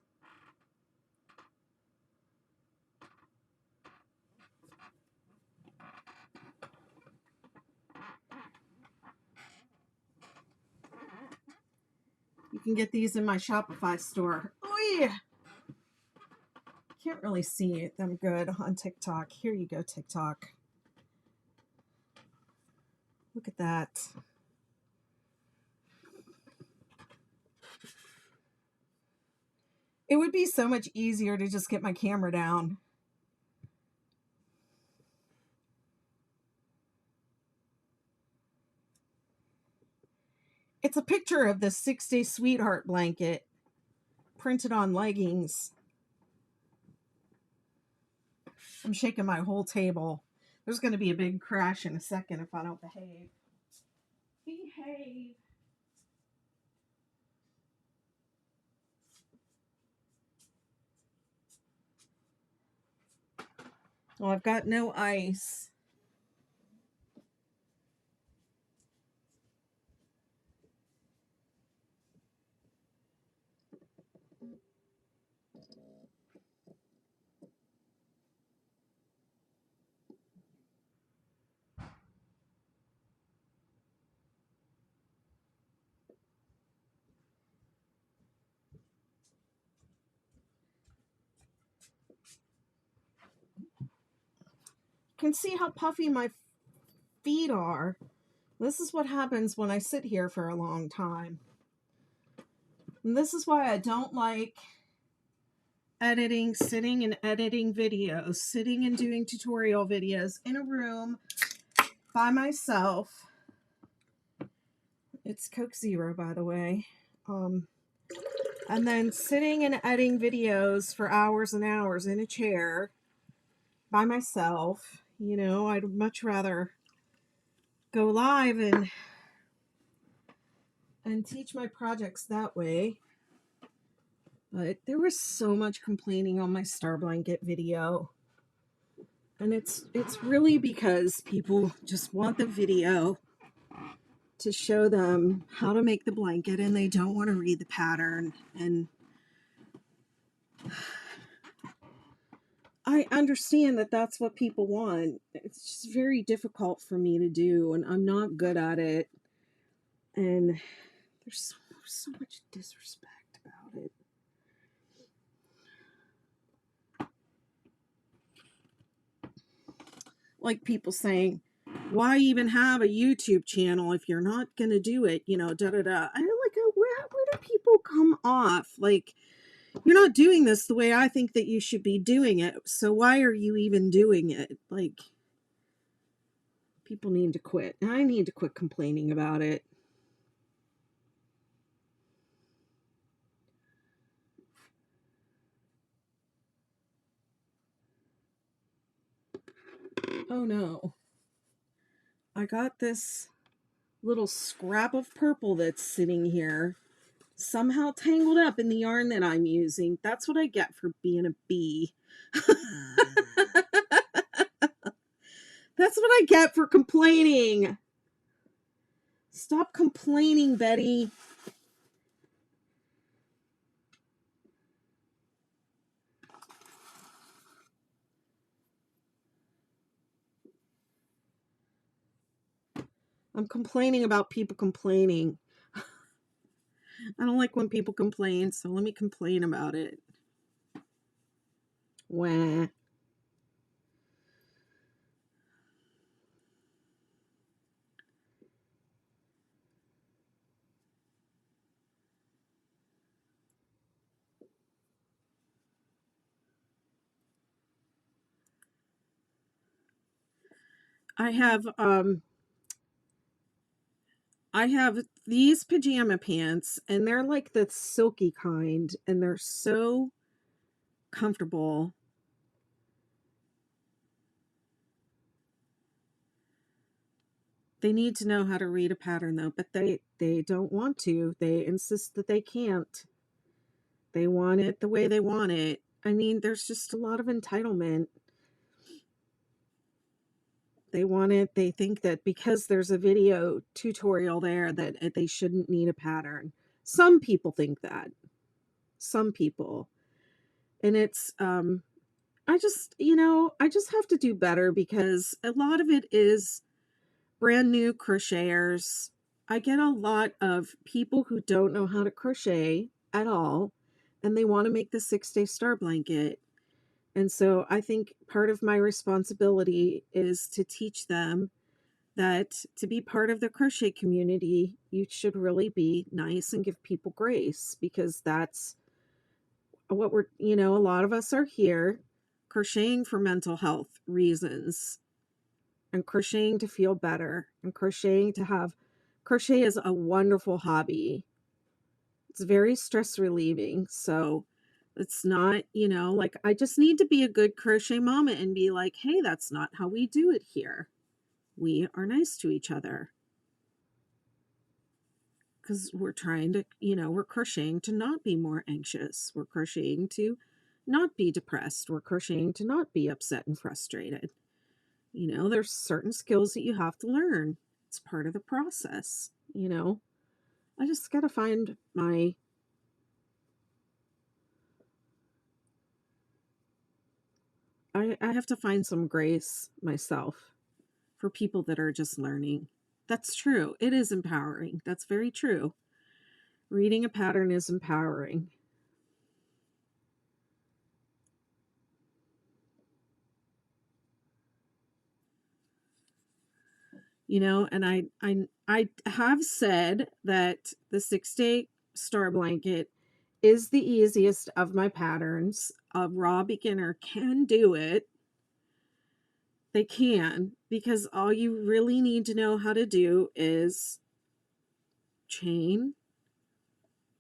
You can get these in my Shopify store. Oh yeah. Can't really see them good on TikTok. Here you go, TikTok. Look at that. It would be so much easier to just get my camera down. It's a picture of the 6-day sweetheart blanket printed on leggings. I'm shaking my whole table. There's going to be a big crash in a second if I don't behave. Behave. Well, I've got no ice. You can see how puffy my feet are. This is what happens when I sit here for a long time. And this is why I don't like sitting and editing videos, sitting and doing tutorial videos in a room by myself. It's Coke Zero, by the way. And then sitting and editing videos for hours and hours in a chair by myself. You know, I'd much rather go live and teach my projects that way. But there was so much complaining on my Star Blanket video. And it's really because people just want the video to show them how to make the blanket and they don't want to read the pattern. And I understand that that's what people want. It's just very difficult for me to do, and I'm not good at it. And there's so much disrespect about it. Like people saying, why even have a YouTube channel if you're not going to do it? You know, da-da-da. I like, where do people come off? Like, you're not doing this the way I think that you should be doing it. So why are you even doing it? Like, people need to quit. And I need to quit complaining about it. Oh no. I got this little scrap of purple that's sitting here, somehow tangled up in the yarn that I'm using. That's what I get for being a bee. That's what I get for complaining. Stop complaining, Betty. I'm complaining about people complaining. I don't like when people complain, so let me complain about it. Wah. I have these pajama pants, and they're like the silky kind, and they're so comfortable. They need to know how to read a pattern though, but they don't want to. They insist that they can't. They want it the way they want it. I mean, there's just a lot of entitlement. They want it. They think that because there's a video tutorial there that they shouldn't need a pattern. Some people think that. Some people. And it's I just, I just have to do better because a lot of it is brand new crocheters. I get a lot of people who don't know how to crochet at all, and they want to make the 6-day star blanket. And so I think part of my responsibility is to teach them that to be part of the crochet community, you should really be nice and give people grace, because that's what we're, you know, a lot of us are here crocheting for mental health reasons and crocheting to feel better and crocheting to have, crochet is a wonderful hobby. It's very stress relieving. So it's not, you know, like I just need to be a good crochet mama and be like, hey, that's not how we do it here. We are nice to each other. Because we're trying to, you know, we're crocheting to not be more anxious. We're crocheting to not be depressed. We're crocheting to not be upset and frustrated. You know, there's certain skills that you have to learn. It's part of the process, you know. I just got to find my, I have to find some grace myself for people that are just learning. That's true. It is empowering. That's very true. Reading a pattern is empowering. You know, and I have said that the 6-day star blanket is the easiest of my patterns. A raw beginner can do it. They can, because all you really need to know how to do is chain,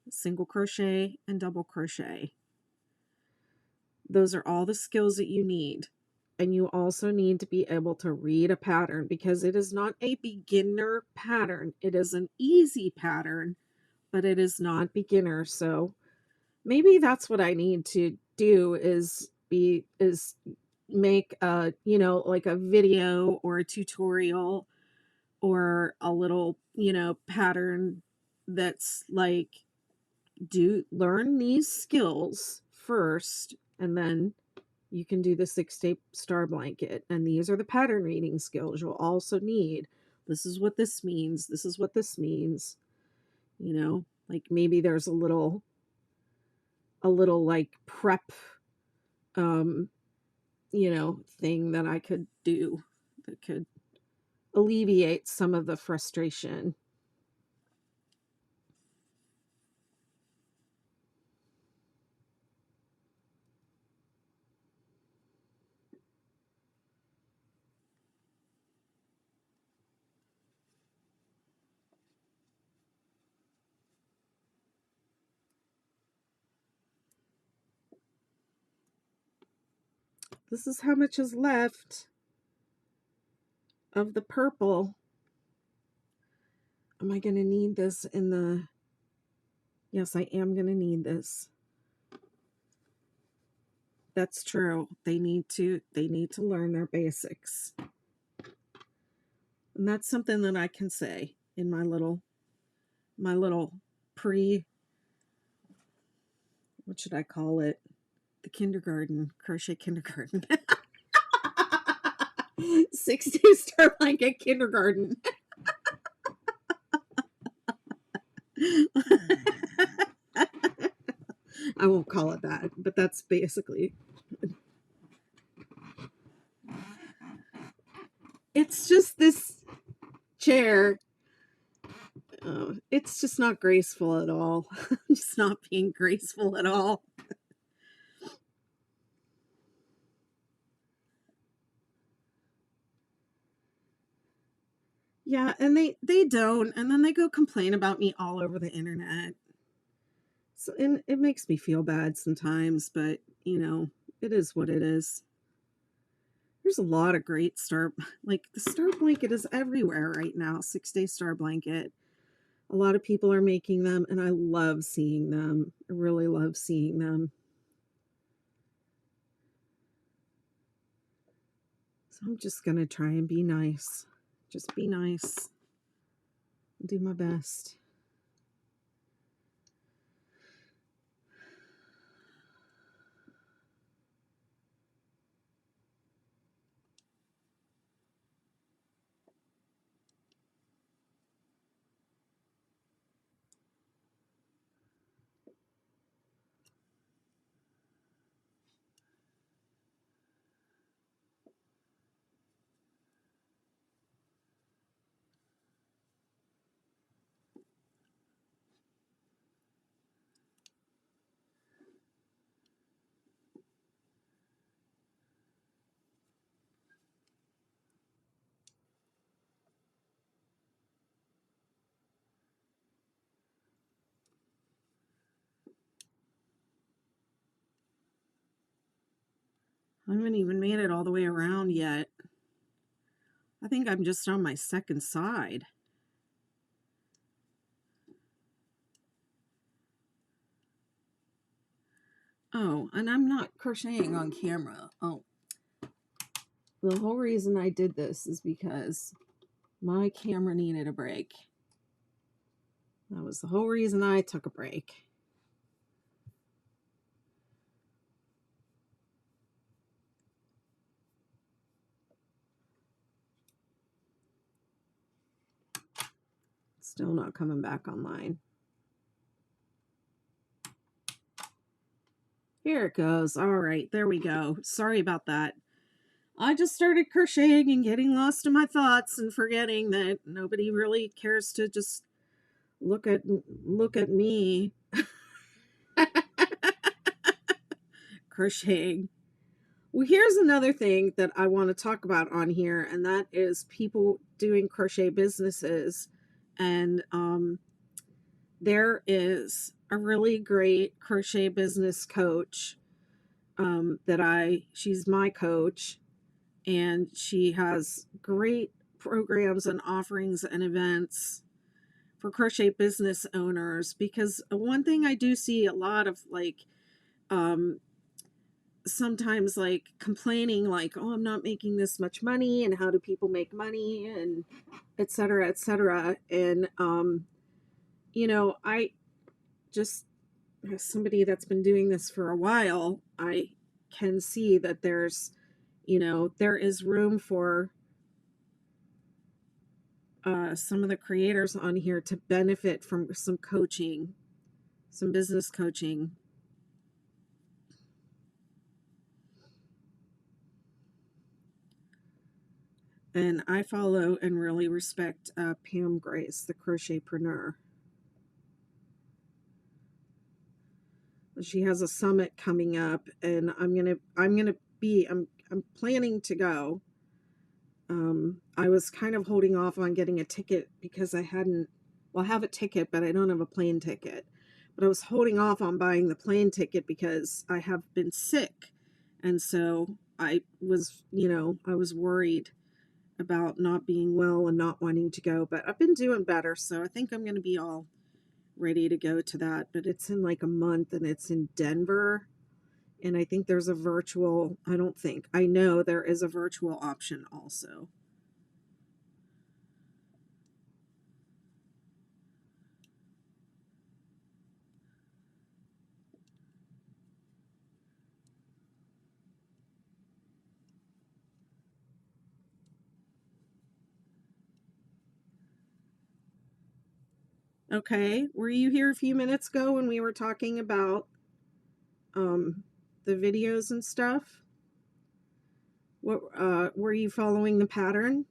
single crochet, and double crochet. Those are all the skills that you need. And you also need to be able to read a pattern, because it is not a beginner pattern. It is an easy pattern, but it is not beginner. So maybe that's what I need to do is make a, you know, like a video or a tutorial or a little, you know, pattern that's like, do learn these skills first, and then you can do the 6-day star blanket. And these are the pattern reading skills you'll also need. This is what this means. This is what this means. You know, like maybe there's a little like prep, you know, thing that I could do that could alleviate some of the frustration. This is how much is left of the purple. Am I going to need this in the... Yes, I am going to need this. That's true. They need to learn their basics. And that's something that I can say in my little pre, what should I call it? The kindergarten, crochet kindergarten. 6-day star blanket kindergarten. I won't call it that, but that's basically... It's just this chair. It's just not graceful at all. Just not being graceful at all. Yeah, and they don't, and then they go complain about me all over the internet. So, and it makes me feel bad sometimes, but you know, it is what it is. There's a lot of great like the star blanket is everywhere right now. 6-day star blanket. A lot of people are making them, and I love seeing them. I really love seeing them. So I'm just gonna try and be nice. Just be nice. Do my best. I haven't even made it all the way around yet. I think I'm just on my second side. Oh, and I'm not crocheting on camera. Oh, the whole reason I did this is because my camera needed a break. That was the whole reason I took a break. Still not coming back online. Here it goes. All right, there we go. Sorry about that. I just started crocheting and getting lost in my thoughts and forgetting that nobody really cares to just look at me crocheting. Well, here's another thing that I want to talk about on here, and that is people doing crochet businesses. And there is a really great crochet business coach she's my coach, and she has great programs and offerings and events for crochet business owners. Because one thing I do see a lot of, like, sometimes, like, complaining, like, oh, I'm not making this much money, and how do people make money, and et cetera, et cetera. And I just, as somebody that's been doing this for a while, I can see that there is room for some of the creators on here to benefit from some coaching, some business coaching. And I follow and really respect Pam Grace, the crochetpreneur. She has a summit coming up, and I'm planning to go. I was kind of holding off on getting a ticket because I have a ticket, but I don't have a plane ticket. But I was holding off on buying the plane ticket because I have been sick. And so I was worried about not being well and not wanting to go, but I've been doing better. So I think I'm going to be all ready to go to that, but it's in like a month, and it's in Denver. And I think there's I know there is a virtual option also. Okay, were you here a few minutes ago when we were talking about the videos and stuff? What were you following the pattern?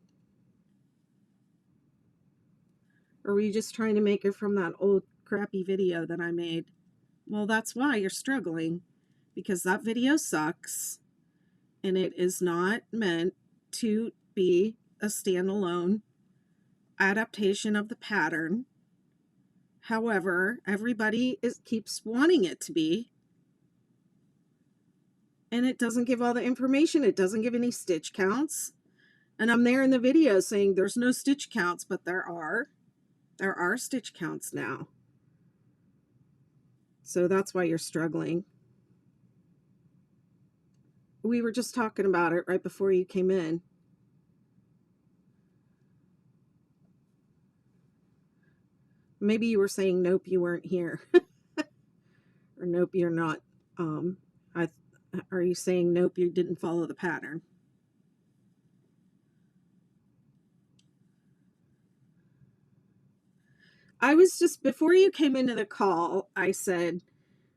Or were you just trying to make it from that old crappy video that I made? Well, that's why you're struggling, because that video sucks, and it is not meant to be a standalone adaptation of the pattern. However, everybody keeps wanting it to be, and it doesn't give all the information. It doesn't give any stitch counts. And I'm there in the video saying there's no stitch counts, but there are stitch counts now. So that's why you're struggling. We were just talking about it right before you came in. Maybe you were saying, nope, you weren't here. Or nope, you're not. Are you saying, nope, you didn't follow the pattern? I was just, before you came into the call, I said,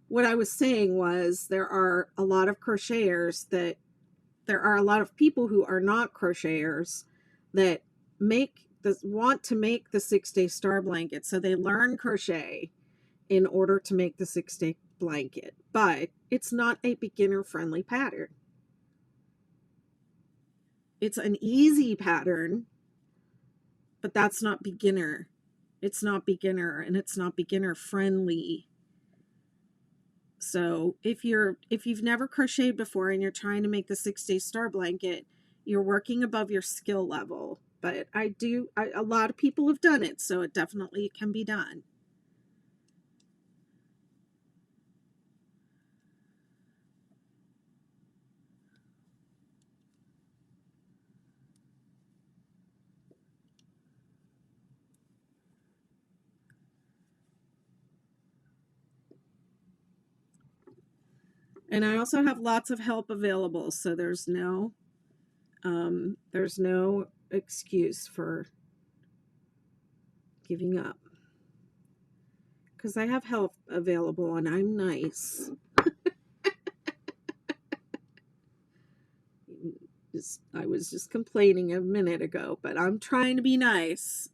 what I was saying was there are a lot of crocheters there are a lot of people who are not crocheters that want to make the 6-day star blanket. So they learn crochet in order to make the 6-day blanket, but it's not a beginner friendly pattern. It's an easy pattern, but that's not beginner. It's not beginner, and it's not beginner friendly. So if you've never crocheted before and you're trying to make the 6-day star blanket, you're working above your skill level. But a lot of people have done it, so it definitely can be done. And I also have lots of help available, so there's no excuse for giving up. Because I have help available and I'm nice. I was just complaining a minute ago, but I'm trying to be nice.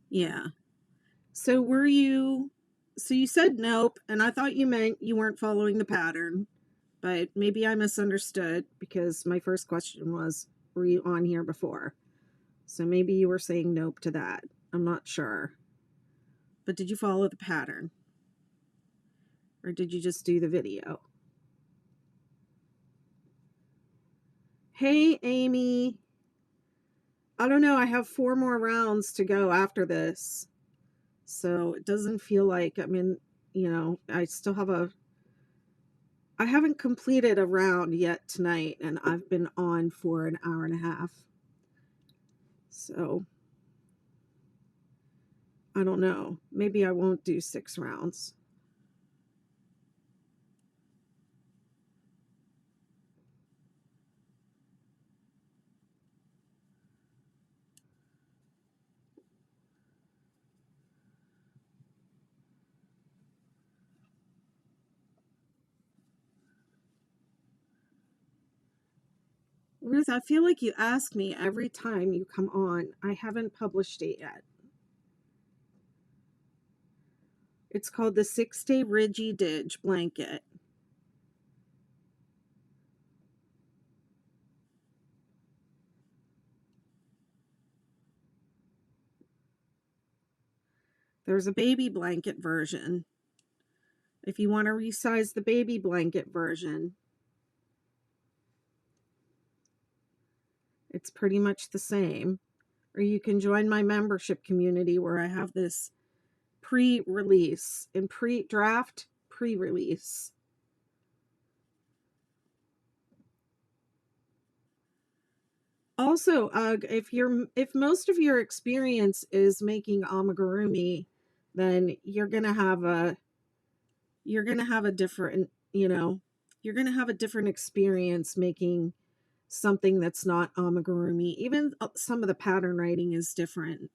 Yeah. So you said nope, and I thought you meant you weren't following the pattern, but maybe I misunderstood because my first question was, were you on here before? So maybe you were saying nope to that. I'm not sure. But did you follow the pattern? Or did you just do the video? Hey, Amy. I don't know. I have 4 more rounds to go after this. So it doesn't feel like, I haven't completed a round yet tonight, and I've been on for an hour and a half. So I don't know. Maybe I won't do 6 rounds. Ruth, I feel like you ask me every time you come on. I haven't published it yet. It's called the 6-Day Ridgy Didge blanket. There's a baby blanket version. If you want to resize the baby blanket version, it's pretty much the same. Or you can join my membership community where I have this pre-release and pre-draft pre-release. Also, if most of your experience is making amigurumi, then you're gonna have a different, you're gonna have a different experience making something that's not amigurumi. Even some of the pattern writing is different.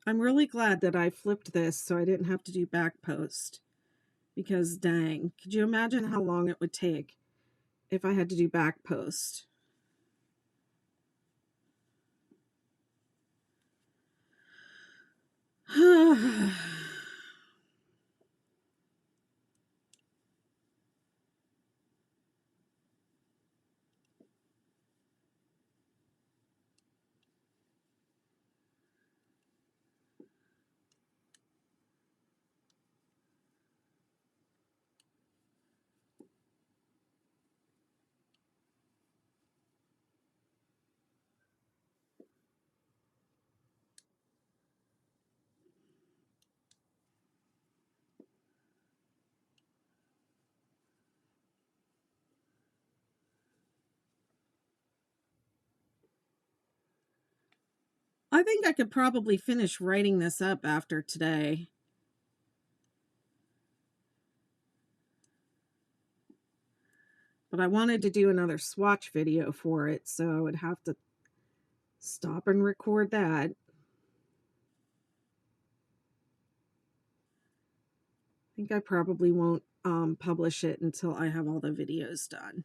I'm really glad that I flipped this so I didn't have to do back post, because dang, could you imagine how long it would take if I had to do back post? I think I could probably finish writing this up after today. But but I wanted to do another swatch video for it, so I would have to stop and record that. I think I probably won't publish it until I have all the videos done.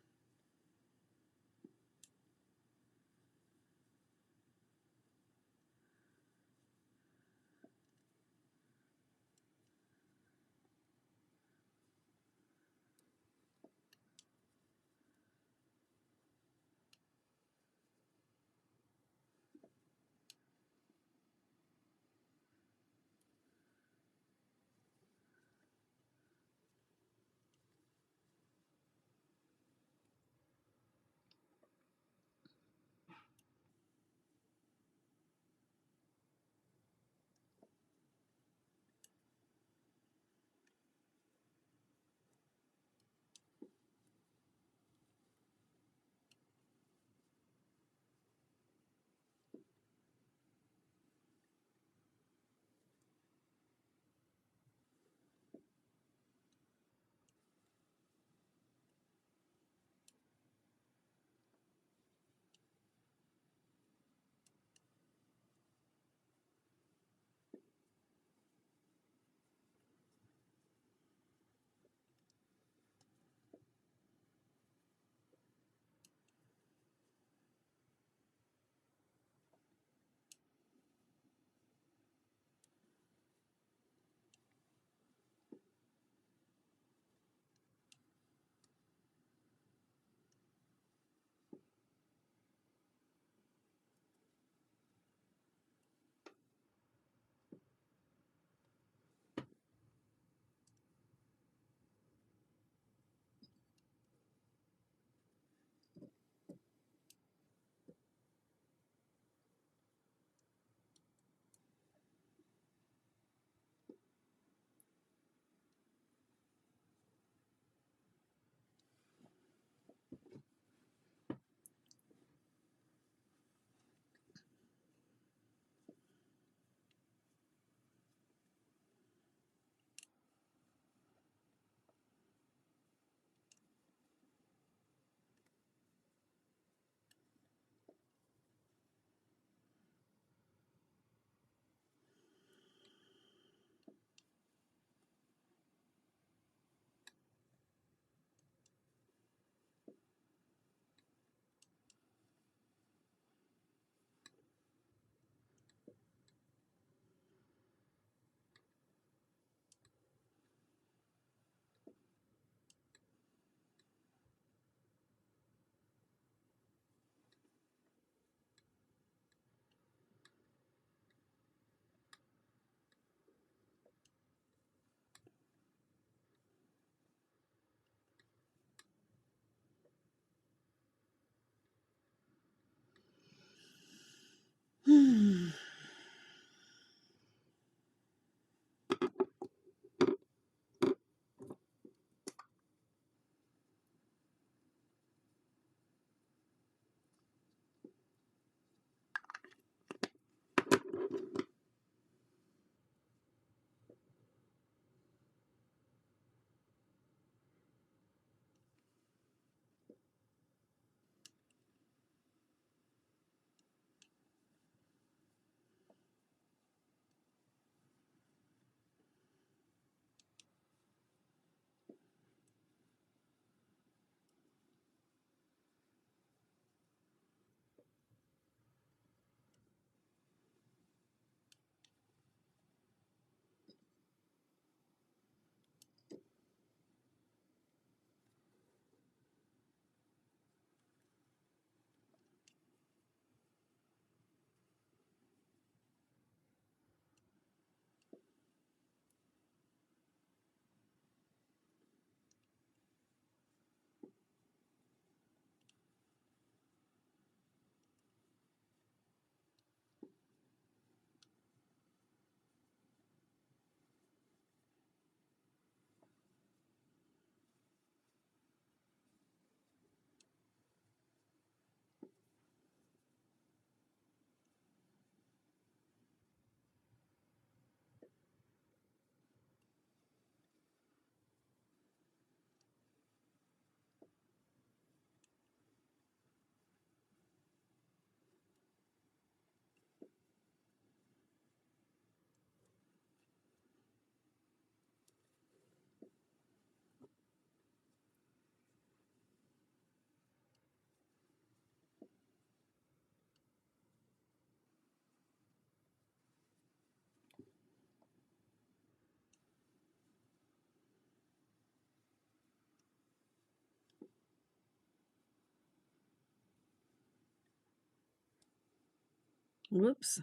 Whoops.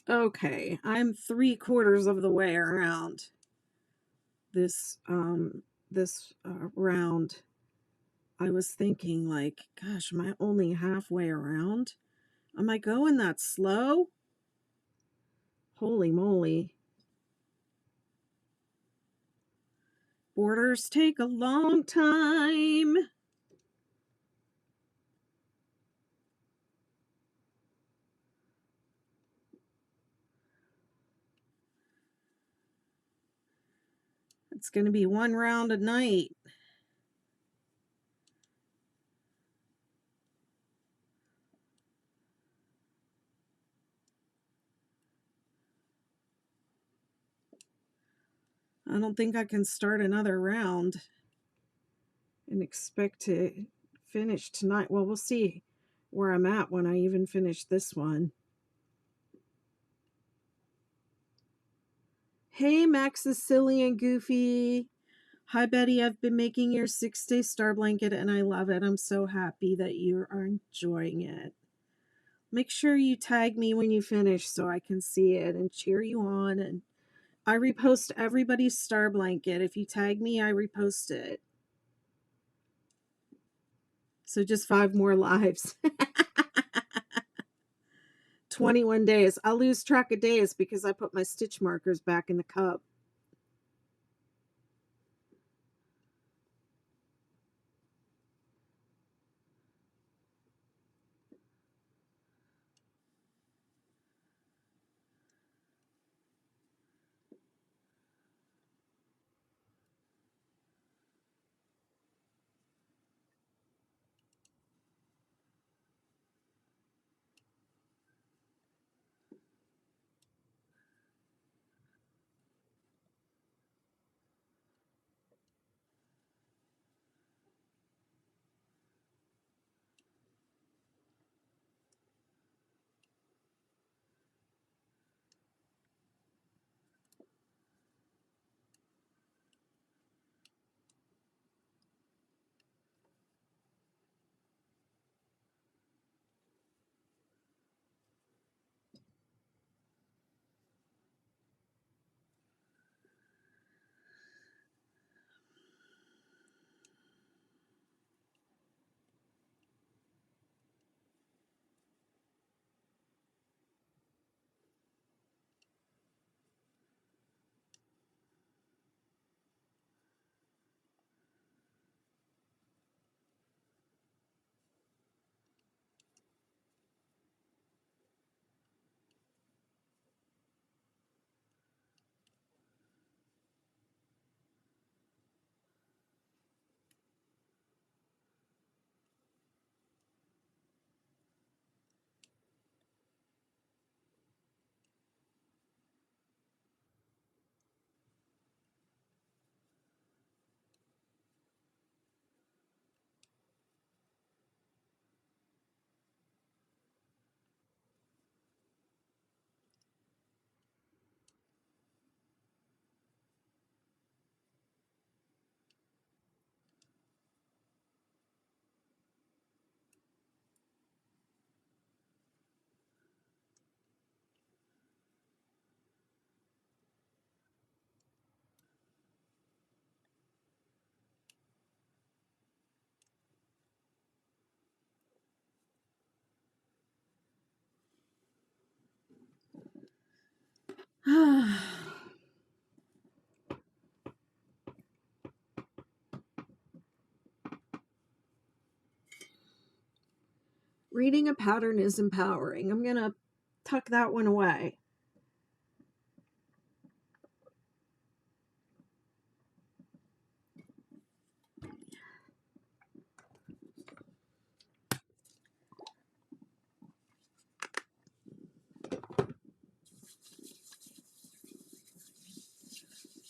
Okay, I'm 3/4 of the way around this round. I was thinking like, gosh, am I only halfway around? Am I going that slow? Holy moly. Borders take a long time. It's going to be one round a night. I don't think I can start another round and expect to finish tonight. Well, we'll see where I'm at when I even finish this one. Hey, Max is silly and goofy. Hi, Betty. I've been making your 6-day star blanket and I love it. I'm so happy that you are enjoying it. Make sure you tag me when you finish so I can see it and cheer you on. And I repost everybody's star blanket. If you tag me, I repost it. So just 5 more lives. 21 days. I'll lose track of days because I put my stitch markers back in the cup. Reading a pattern is empowering. I'm going to tuck that one away.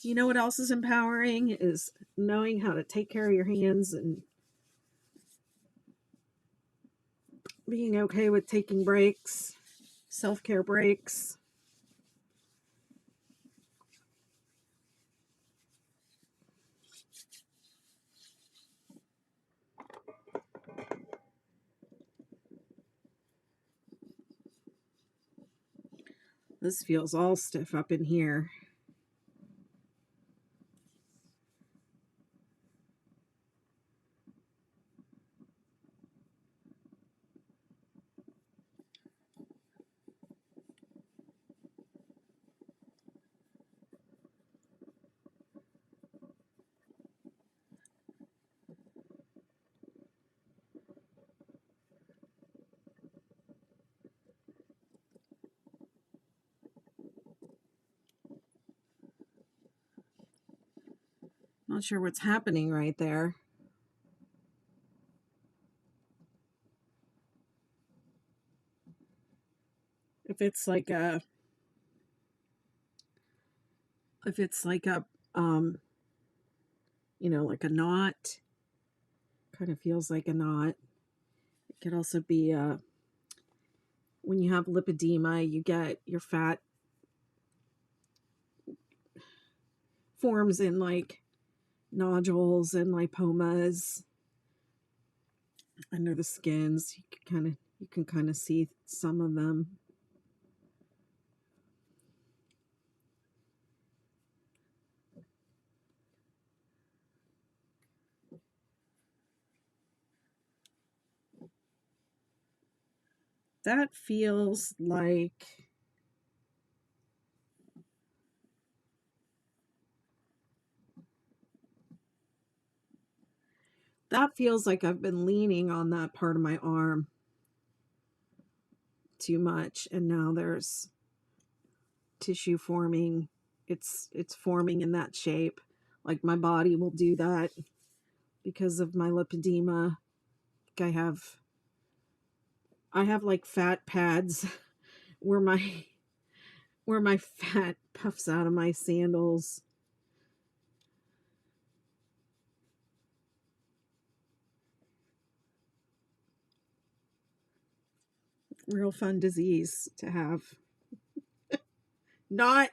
You know what else is empowering is knowing how to take care of your hands and being okay with taking breaks, self-care breaks. This feels all stiff up in here. Not sure what's happening right there. If it's like a, like a knot, kind of feels like a knot. It could also be when you have lipedema, you get your fat forms in like nodules and lipomas under the skins. You can kind of see some of them. That feels like I've been leaning on that part of my arm too much, and now there's tissue forming. It's forming in that shape. Like my body will do that because of my lipedema. Like I have like fat pads where my fat puffs out of my sandals. Real fun disease to have. Not.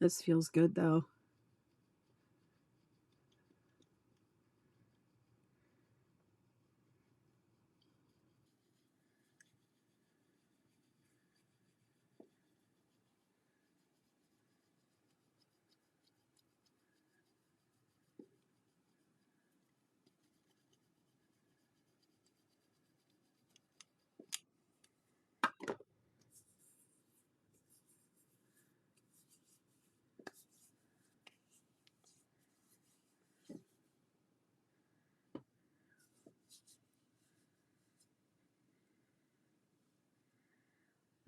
This feels good though.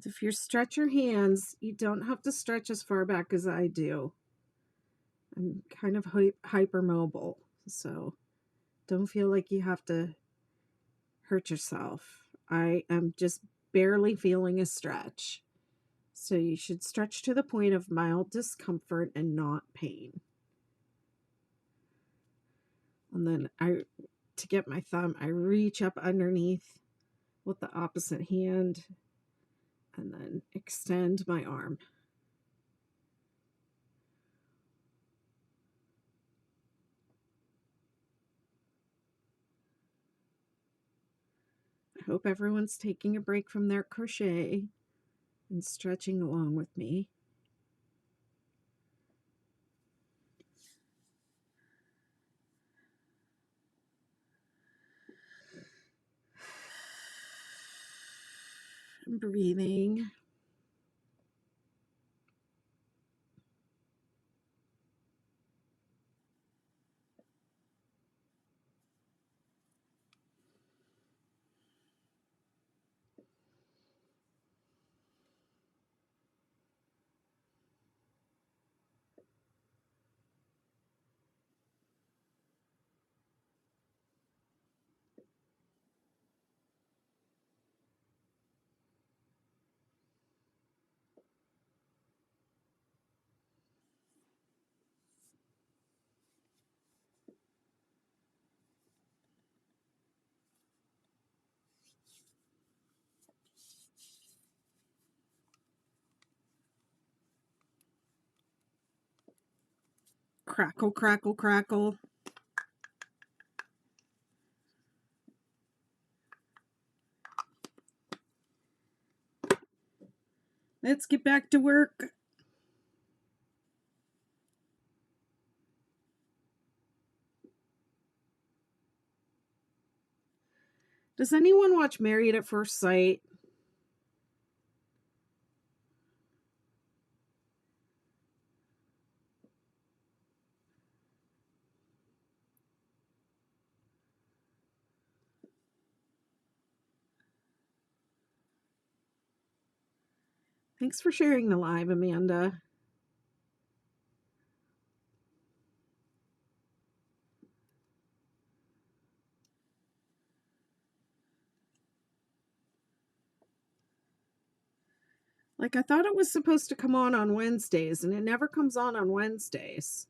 If you stretch your hands, you don't have to stretch as far back as I do. I'm kind of hypermobile, so don't feel like you have to hurt yourself. I am just barely feeling a stretch. So you should stretch to the point of mild discomfort and not pain. And then to get my thumb, I reach up underneath with the opposite hand and then extend my arm. I hope everyone's taking a break from their crochet and stretching along with me. I'm breathing. Crackle, crackle, crackle. Let's get back to work. Does anyone watch Married at First Sight? Thanks for sharing the live, Amanda. Like, I thought it was supposed to come on Wednesdays, and it never comes on Wednesdays.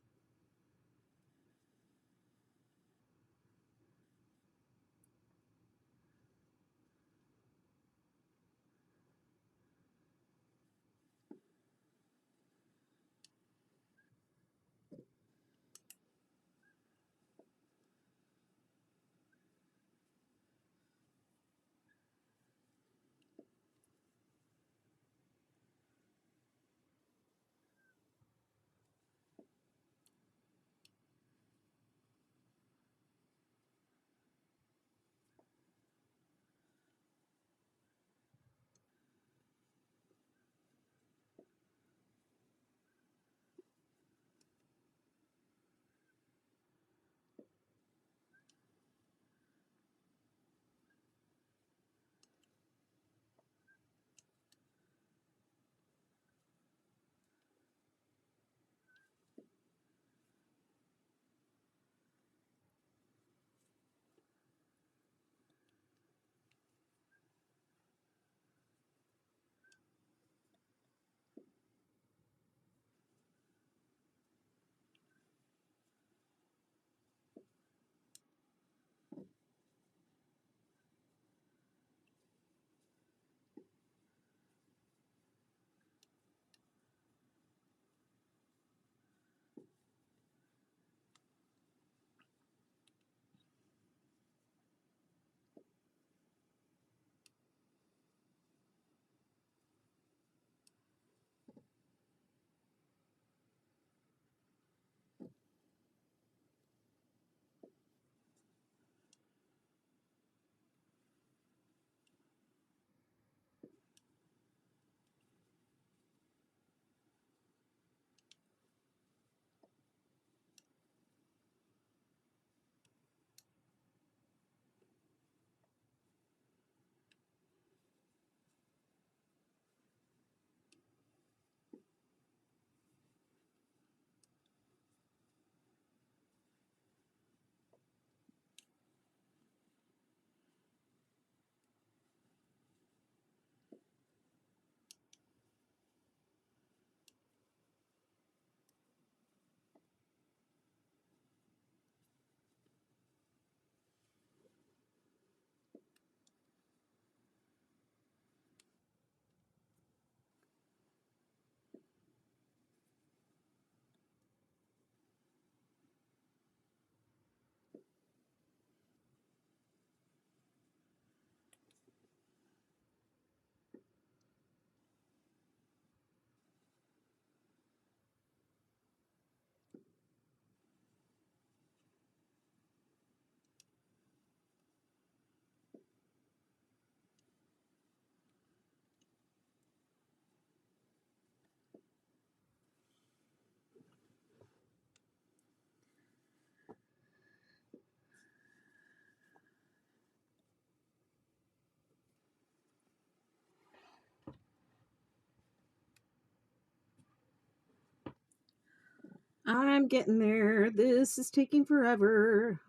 I'm getting there. This is taking forever.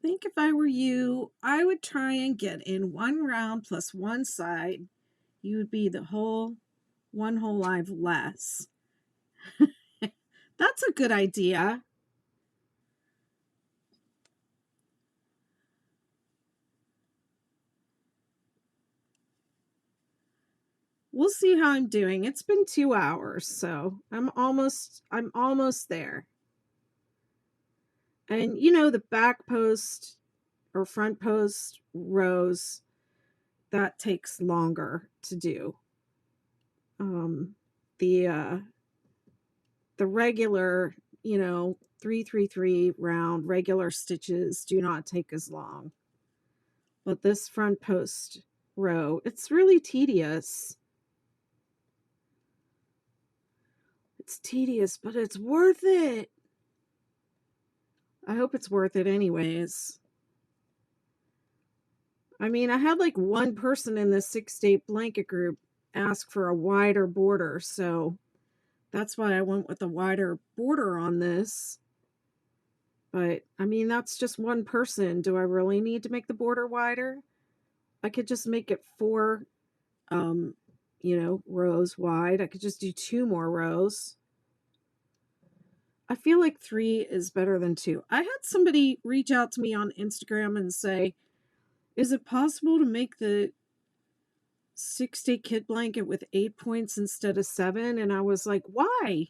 think if I were you, I would try and get in one round plus one side. You would be one whole live less. That's a good idea. We'll see how I'm doing. It's been 2 hours, so I'm almost there. And you know, the back post or front post rows, that takes longer to do. Um the regular, 333 round regular stitches do not take as long. But this front post row, it's really tedious. It's tedious, but it's worth it. I hope it's worth it anyways. I mean, I had like one person in this 6-day blanket group ask for a wider border, so that's why I went with a wider border on this. But, I mean, that's just one person. Do I really need to make the border wider? I could just make it 4, rows wide. I could just do 2 more rows. I feel like 3 is better than 2. I had somebody reach out to me on Instagram and say, is it possible to make the 6-day kid blanket with 8 points instead of 7? And I was like, why?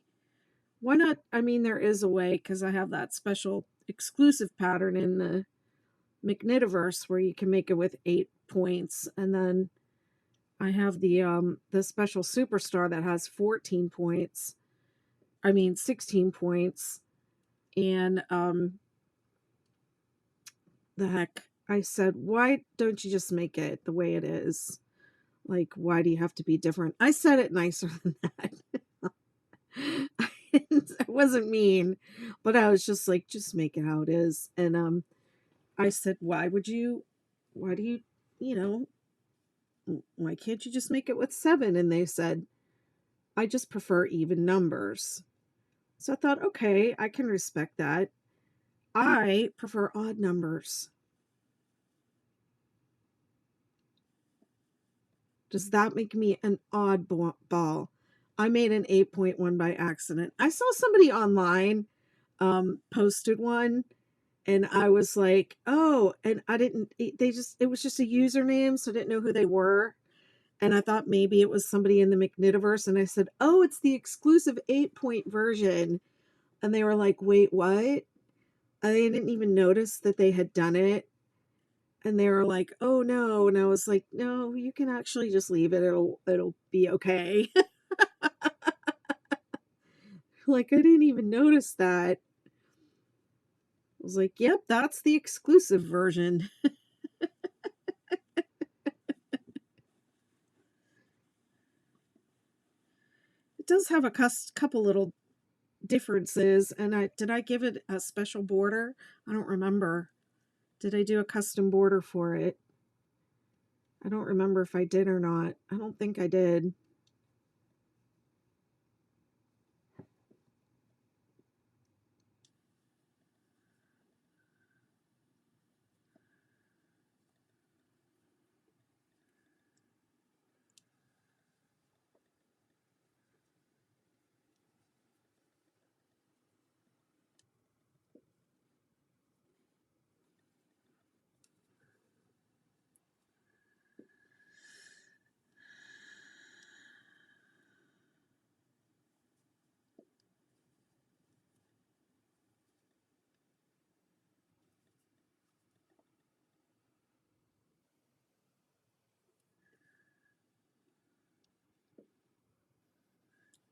Why not? I mean, there is a way, because I have that special exclusive pattern in the McKnitiverse where you can make it with 8 points. And then I have the special superstar that has 14 points. I mean 16 points. And the heck, I said, why don't you just make it the way it is? Like, why do you have to be different? I said it nicer than that. It wasn't mean, but I was just like, just make it how it is. And I said, why do you, why can't you just make it with 7? And they said, I just prefer even numbers. So I thought, okay, I can respect that. I prefer odd numbers. Does that make me an oddball? I made an 8.1 by accident. I saw somebody online posted one, and I was like, oh, and I didn't, it was just a username, so I didn't know who they were. And I thought maybe it was somebody in the McKnitiverse, and I said, oh, it's the exclusive 8-point version. And they were like, wait, what? And they didn't even notice that they had done it. And they were like, oh no. And I was like, no, you can actually just leave it. It'll be okay. Like, I didn't even notice that. I was like, yep, that's the exclusive version. It does have a couple little differences. And did I give it a special border? I don't remember. Did I do a custom border for it? I don't remember if I did or not. I don't think I did.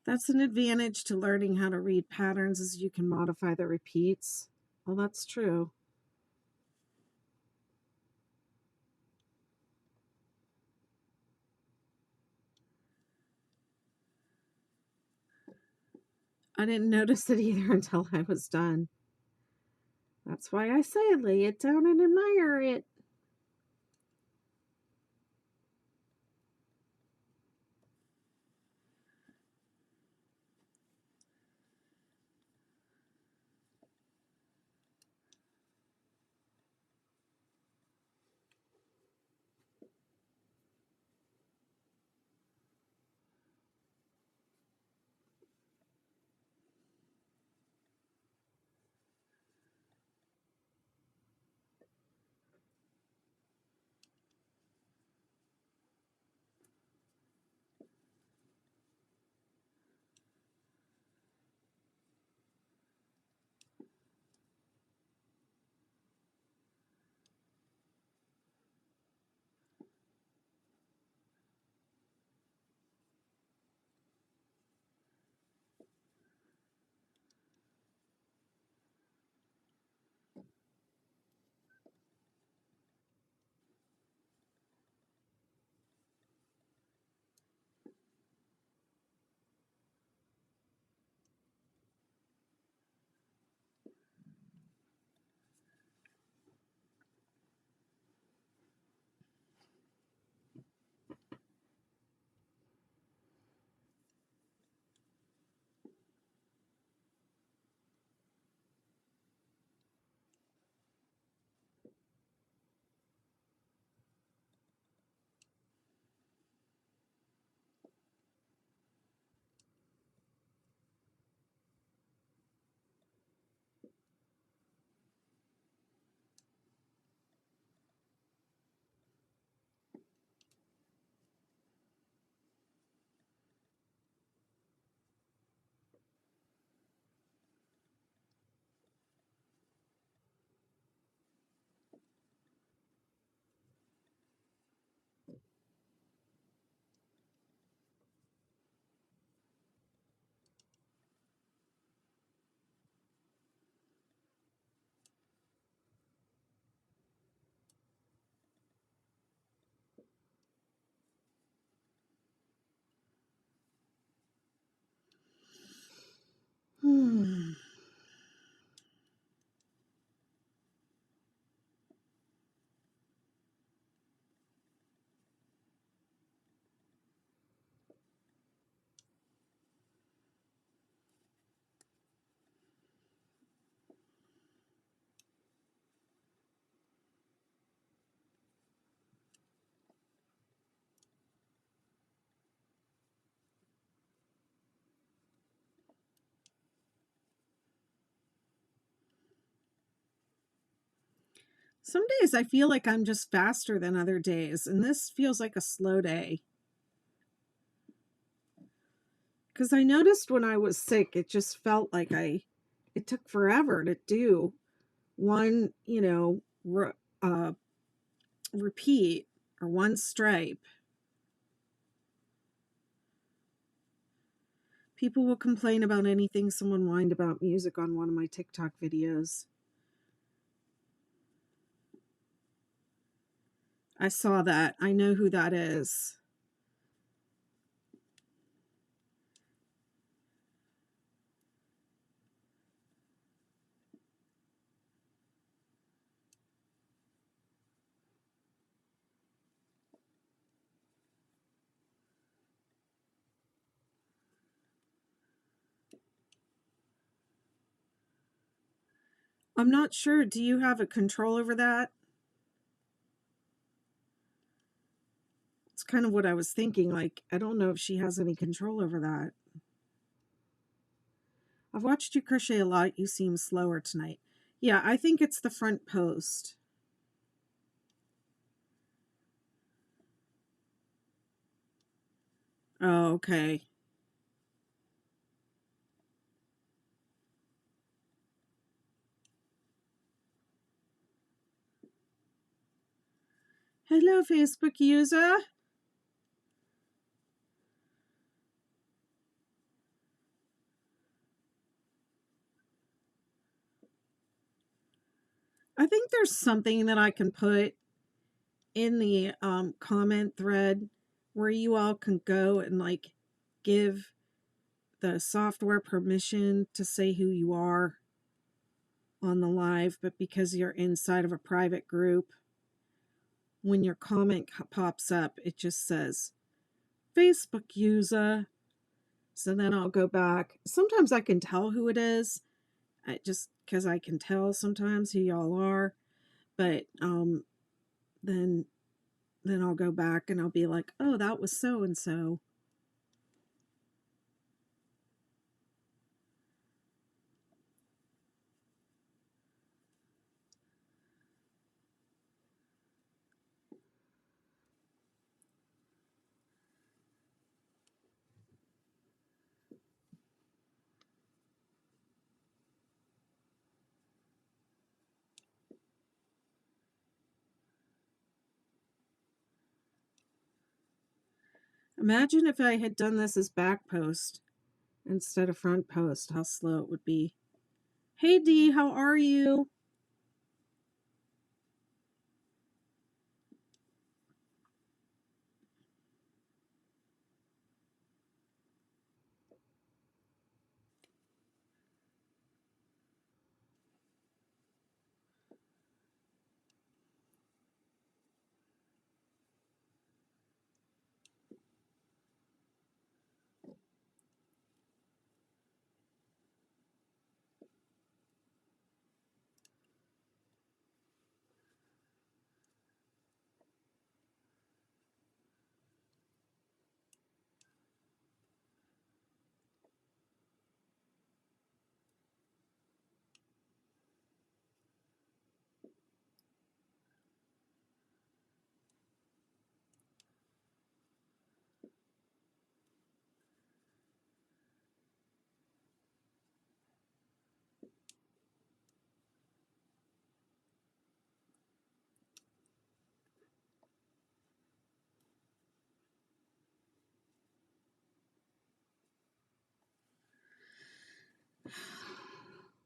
That's an advantage to learning how to read patterns, is you can modify the repeats. Well, that's true. I didn't notice it either until I was done. That's why I say lay it down and admire it. Some days I feel like I'm just faster than other days, and this feels like a slow day. Because I noticed when I was sick, it just felt like it took forever to do one, repeat or one stripe. People will complain about anything. Someone whined about music on one of my TikTok videos. I saw that. I know who that is. I'm not sure. Do you have a control over that? It's kind of what I was thinking. Like, I don't know if she has any control over that. I've watched you crochet a lot. You seem slower tonight. Yeah, I think it's the front post. Oh, okay. Hello, Facebook user. I think there's something that I can put in the comment thread where you all can go and like give the software permission to say who you are on the live, but because you're inside of a private group, when your comment pops up, it just says Facebook user. So then I'll go back. Sometimes I can tell who it is, just because I can tell sometimes who y'all are. But then I'll go back and I'll be like, oh, that was so and so. Imagine if I had done this as back post instead of front post, how slow it would be. Hey Dee, how are you?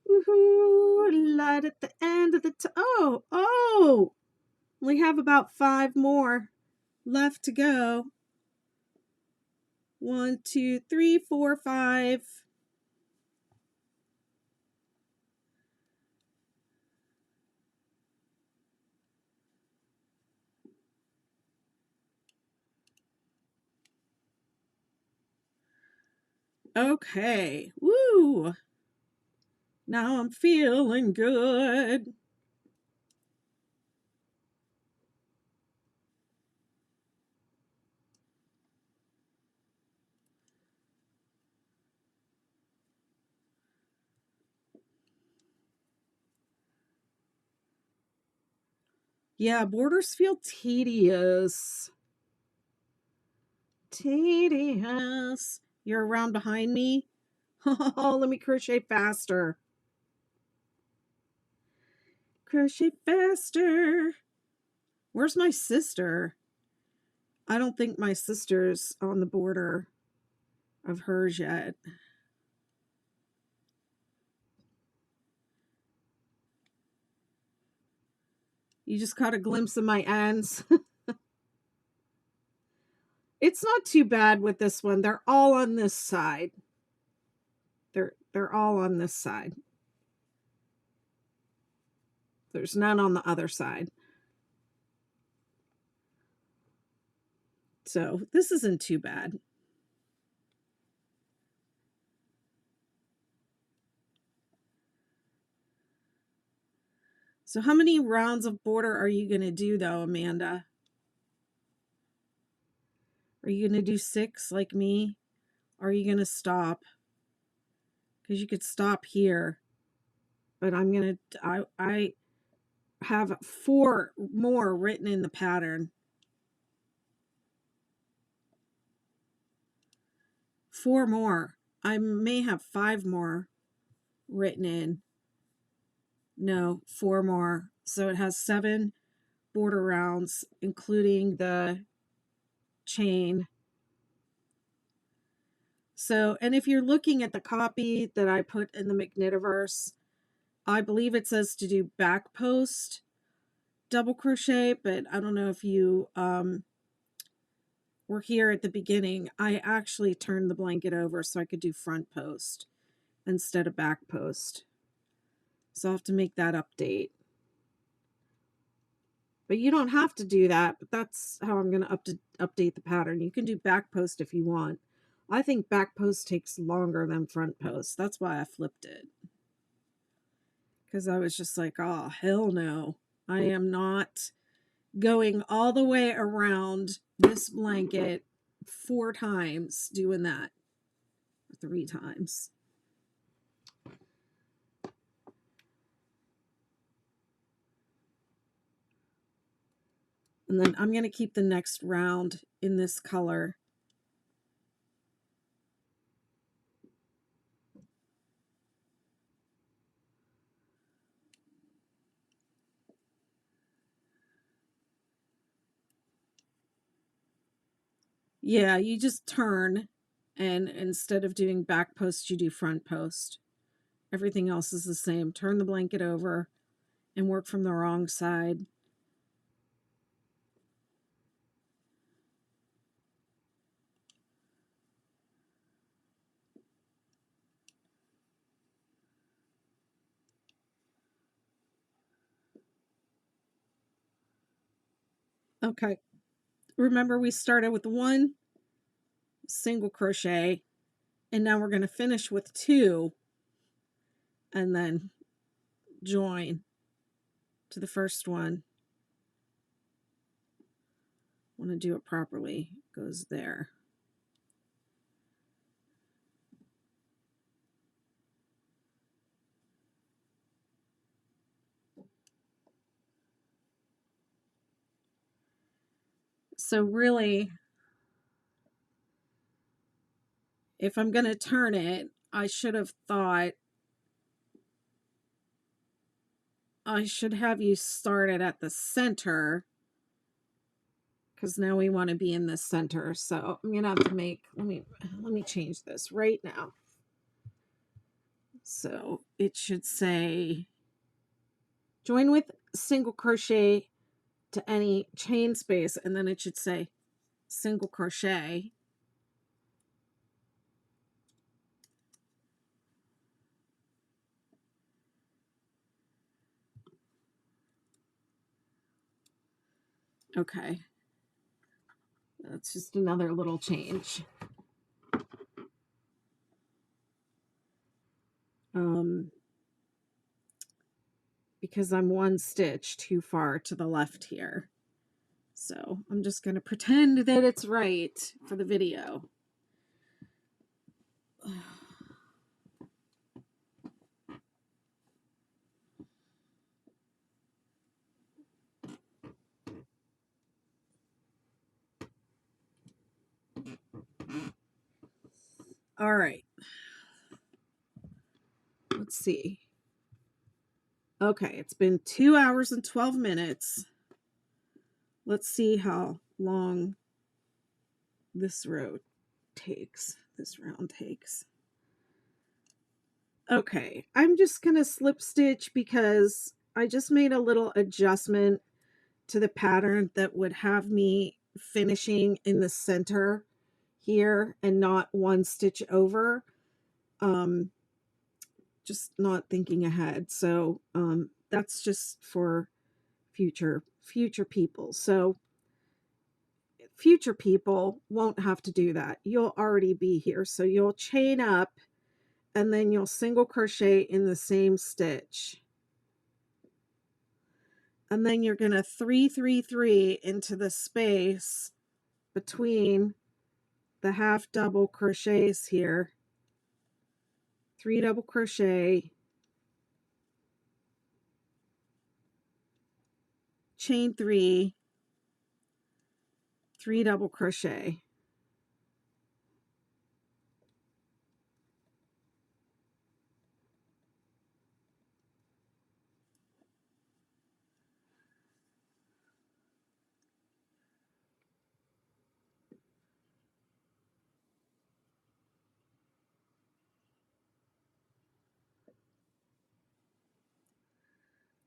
Woohoo! Light at the end of the oh! We have about 5 more left to go. 1, 2, 3, 4, 5. Okay. Woo! Now I'm feeling good. Yeah, borders feel tedious. Tedious. You're around behind me? Oh, let me crochet faster. Crochet faster. Where's my sister? I don't think my sister's on the border of hers yet. You just caught a glimpse of my ends. It's not too bad with this one. They're all on this side. They're all on this side. There's none on the other side. So this isn't too bad. So how many rounds of border are you going to do though, Amanda? Are you going to do 6 like me? Or are you going to stop? Because you could stop here. But I'm going to, I have 4 more written in the pattern. 4 more. I may have 5 more written in. No, 4 more. So it has 7 border rounds, including the chain. So, and if you're looking at the copy that I put in the McKnitiverse, I believe it says to do back post double crochet, but I don't know if you were here at the beginning. I actually turned the blanket over so I could do front post instead of back post. So I'll have to make that update. But you don't have to do that, but that's how I'm going to update the pattern. You can do back post if you want. I think back post takes longer than front post. That's why I flipped it. Because I was just like, oh, hell no. I am not going all the way around this blanket 4 times doing that. 3 times. And then I'm going to keep the next round in this color. Yeah, you just turn, and instead of doing back post, you do front post. Everything else is the same. Turn the blanket over and work from the wrong side. Okay. Remember, we started with 1 single crochet, and now we're going to finish with 2 and then join to the first one. Want to do it properly. Goes there. So really, if I'm going to turn it, I should have thought I should have you start it at the center, because now we want to be in the center. So I'm going to have to make, let me change this right now. So it should say join with single crochet to any chain space, and then it should say single crochet. Okay. That's just another little change. Because I'm 1 stitch too far to the left here. So I'm just going to pretend that it's right for the video. All right. Let's see. Okay, it's been 2 hours and 12 minutes. Let's see how long this round takes. Okay, I'm just going to slip stitch because I just made a little adjustment to the pattern that would have me finishing in the center here and not one stitch over. Just not thinking ahead. So that's just for future people. So future people won't have to do that. You'll already be here. So you'll chain up and then you'll single crochet in the same stitch. And then you're going to 3 3 3 into the space between the half double crochets here. 3 double crochet, chain 3, 3 double crochet.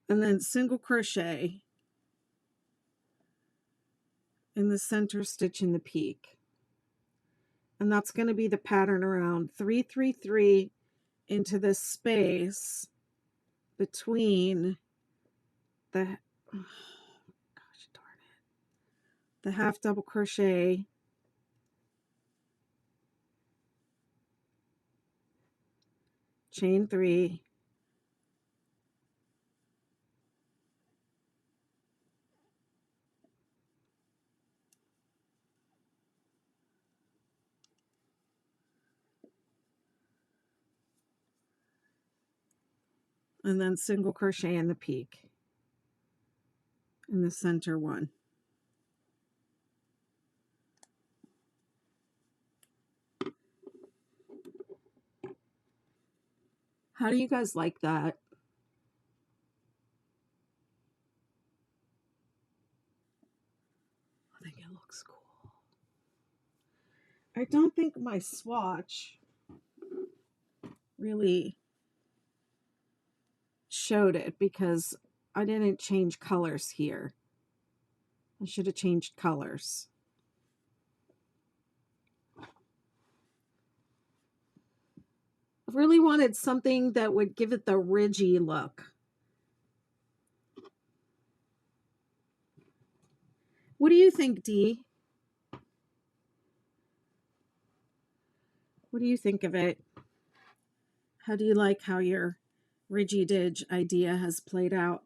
And then single crochet in the center stitch in the peak. And that's going to be the pattern around 3 3 3 into this space between the gosh darn it, the half double crochet, chain 3, and then single crochet in the peak in the center one. How do you guys like that? I think it looks cool. I don't think my swatch really showed it because I didn't change colors here. I should have changed colors. I really wanted something that would give it the ridgy look. What do you think, Dee? What do you think of it? How do you like how your Ridgy Didge idea has played out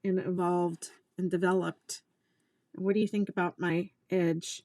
and evolved and developed? What do you think about my edge?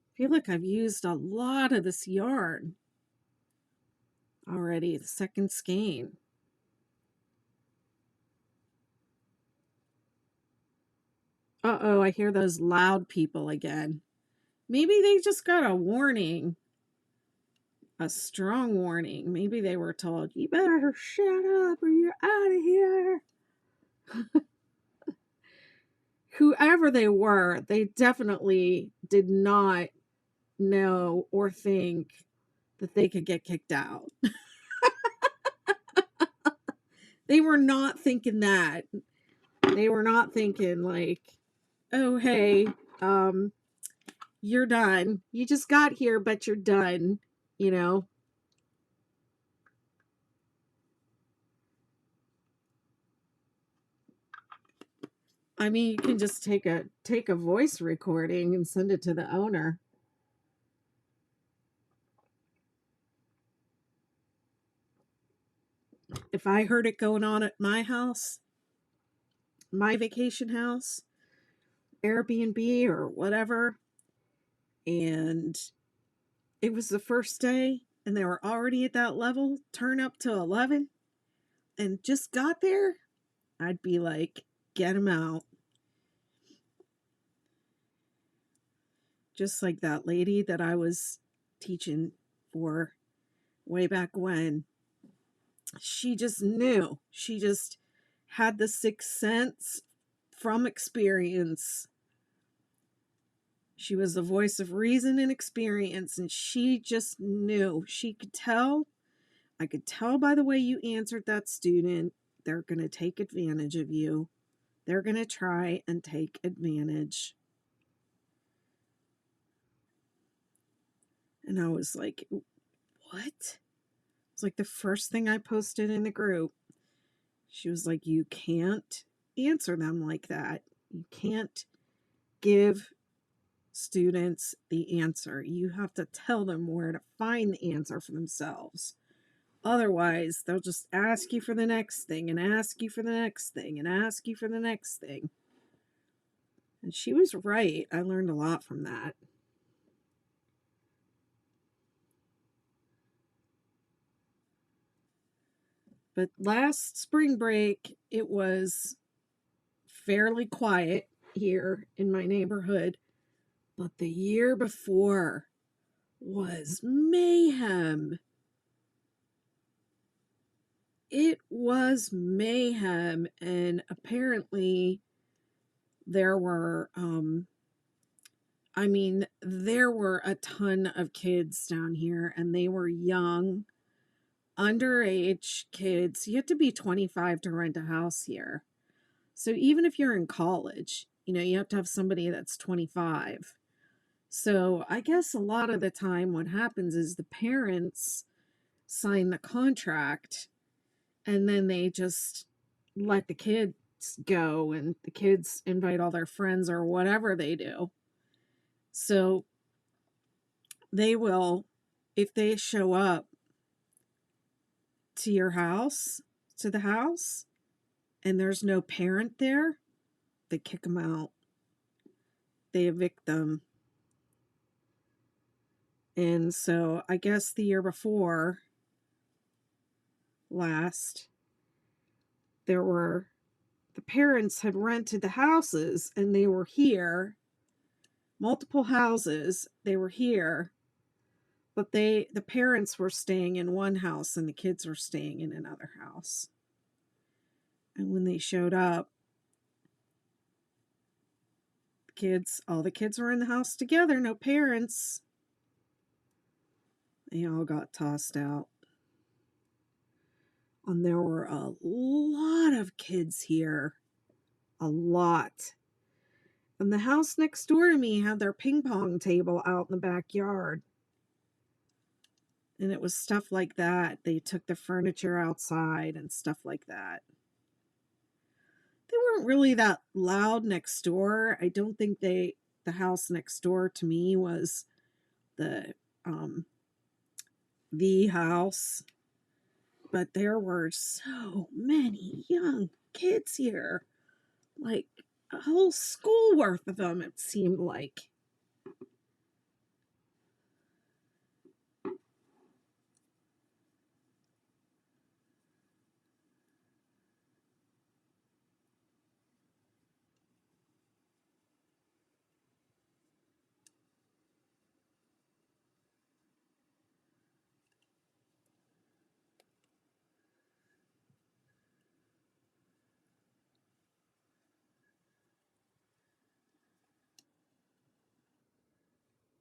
I feel like I've used a lot of this yarn already, the second skein. Uh-oh, I hear those loud people again. Maybe they just got a warning. A strong warning. Maybe they were told, you better shut up or you're out of here. whoever they were, they definitely did not know or think that they could get kicked out. They were not thinking that. They were not thinking like, oh, hey, um, you're done. You just got here, but you're done, you know? I mean, you can just take a voice recording and send it to the owner. If I heard it going on at my house, my vacation house, Airbnb or whatever, and it was the first day and they were already at that level, turn up to 11 and just got there, I'd be like, get them out. Just like that lady that I was teaching for way back when. She just knew. She just had the sixth sense from experience. She was the voice of reason and experience, and she just knew. She could tell. I could tell by the way you answered that student, they're going to take advantage of you. They're going to try and take advantage. And I was like, what? It's like the first thing I posted in the group. She was like, you can't answer them like that. You can't give students the answer. You have to tell them where to find the answer for themselves. Otherwise, they'll just ask you for the next thing and ask you for the next thing and ask you for the next thing. And she was right. I learned a lot from that. But last spring break, it was fairly quiet here in my neighborhood. But the year before was mayhem. It was mayhem. And apparently there were, there were a ton of kids down here, and they were young, underage kids. You have to be 25 to rent a house here. So even if you're in college, you have to have somebody that's 25. So I guess a lot of the time what happens is the parents sign the contract and then they just let the kids go and the kids invite all their friends or whatever they do. So they will, if they show up to your house, to the house, and there's no parent there, they kick them out. They evict them. And so I guess the year before last, the parents had rented the houses and they were here, multiple houses, they were here, but the parents were staying in one house and the kids were staying in another house. And when they showed up, all the kids were in the house together, no parents. They all got tossed out. And there were a lot of kids here. A lot. And the house next door to me had their ping pong table out in the backyard. And it was stuff like that. They took the furniture outside and stuff like that. They weren't really that loud next door. I don't think the house next door to me was the house. But there were so many young kids here. Like a whole school worth of them, it seemed like.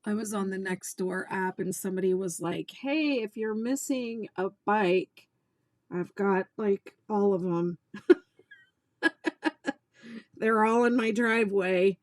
I was on the Nextdoor app and somebody was like, "Hey, if you're missing a bike, I've got like all of them. They're all in my driveway."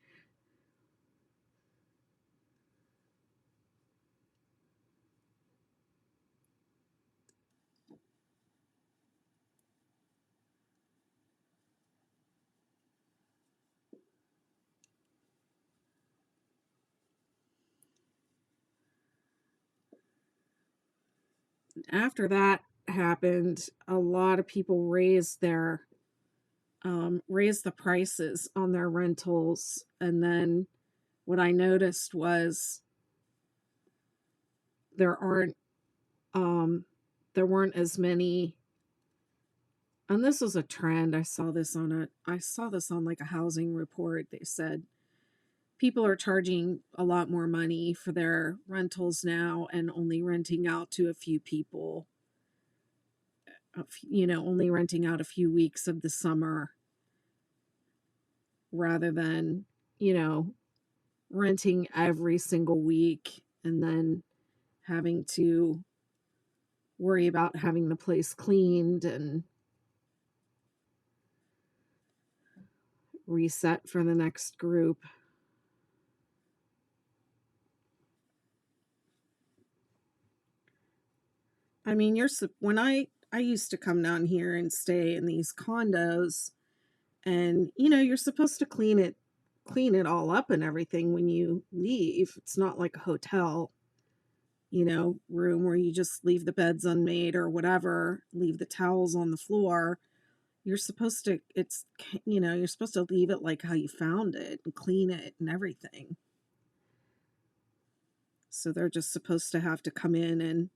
After that happened, a lot of people raised the prices on their rentals, and then what I noticed was there aren't um there weren't as many, and this was a trend. I saw this on like a housing report. They said people are charging a lot more money for their rentals now and only renting out to a few people, only renting out a few weeks of the summer rather than, you know, renting every single week and then having to worry about having the place cleaned and reset for the next group. I mean, when I used to come down here and stay in these condos, and you're supposed to clean it all up and everything when you leave. It's not like a hotel, room where you just leave the beds unmade or whatever, leave the towels on the floor. You're supposed to leave it like how you found it and clean it and everything. So they're just supposed to have to come in and,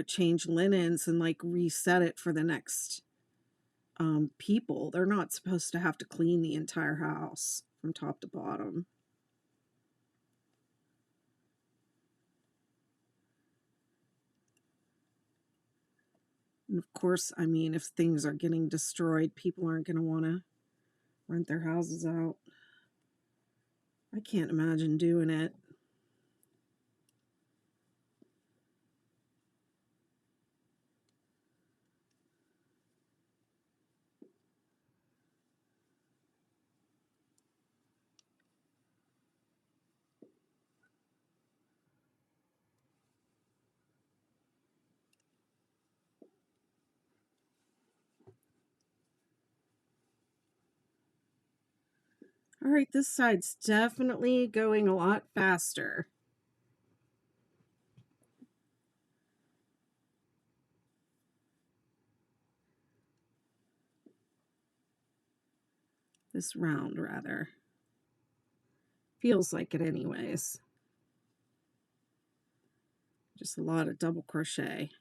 change linens and like reset it for the next people. They're not supposed to have to clean the entire house from top to bottom. And of course, I mean, if things are getting destroyed, people aren't going to want to rent their houses out. I can't imagine doing it. All right, this side's definitely going a lot faster. This round, rather. Feels like it, anyways. Just a lot of double crochet.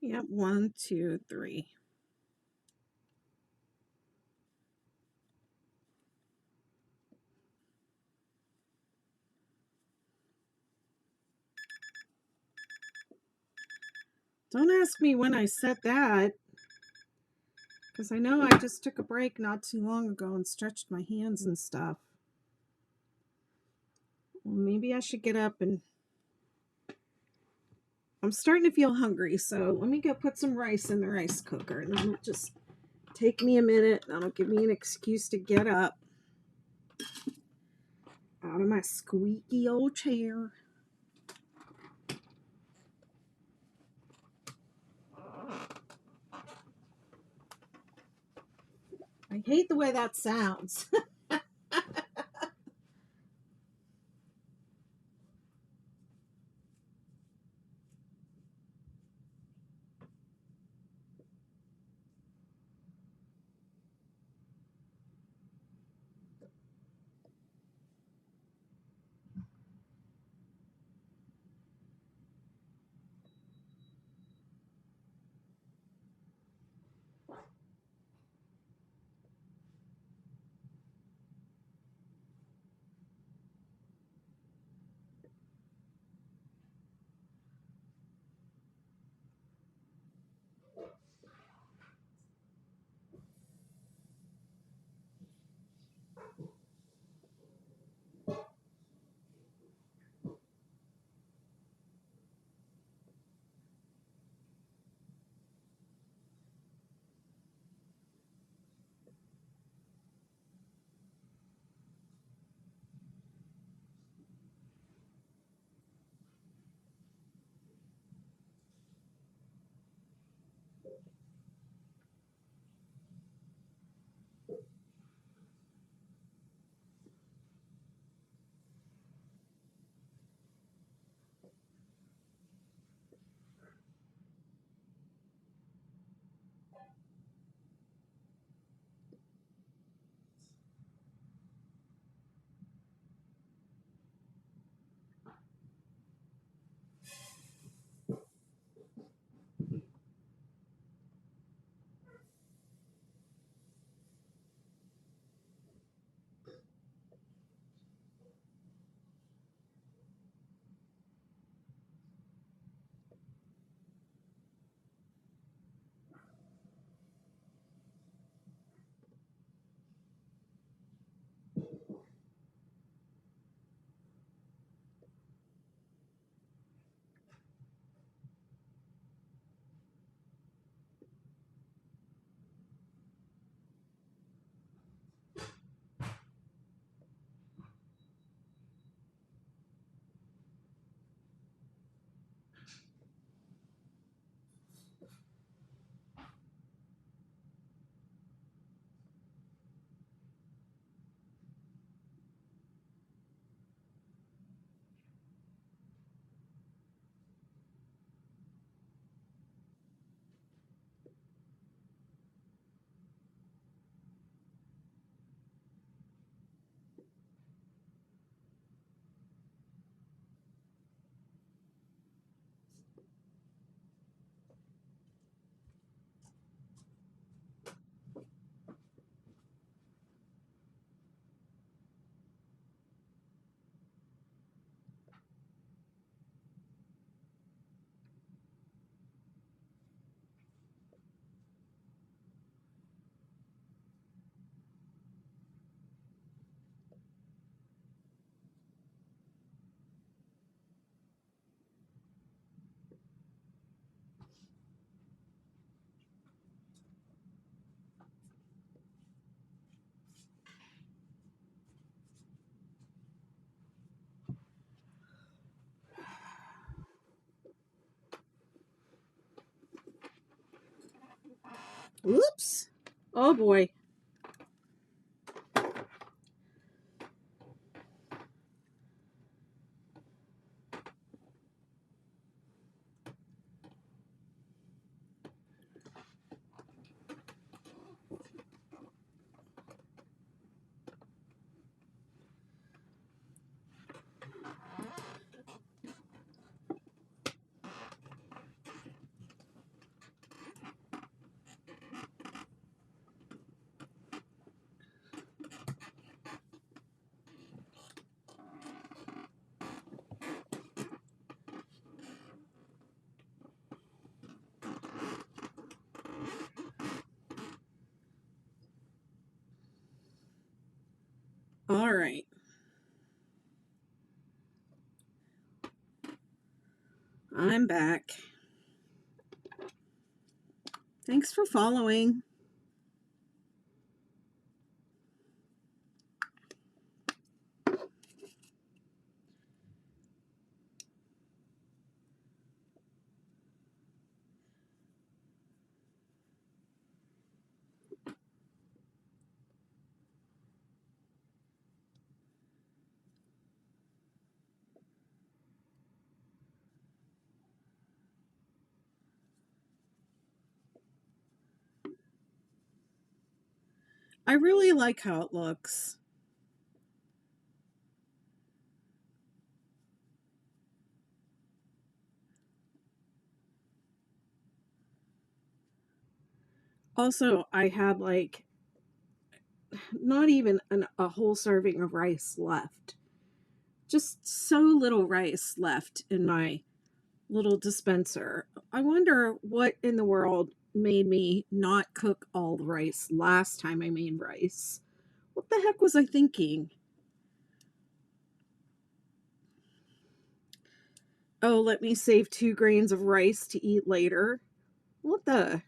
Yep, 1, 2, 3. Don't ask me when I set that, because I know I just took a break not too long ago and stretched my hands and stuff. Well, maybe I should get up and... I'm starting to feel hungry, so let me go put some rice in the rice cooker, and that'll just take me a minute. That'll give me an excuse to get up out of my squeaky old chair. I hate the way that sounds. Oops. Oh boy. All right. I'm back. Thanks for following. I really like how it looks. Also, I had like not even a whole serving of rice left. Just so little rice left in my little dispenser. I wonder what in the world made me not cook all the rice last time I made rice. What the heck was I thinking? Oh, let me save 2 grains of rice to eat later. What the?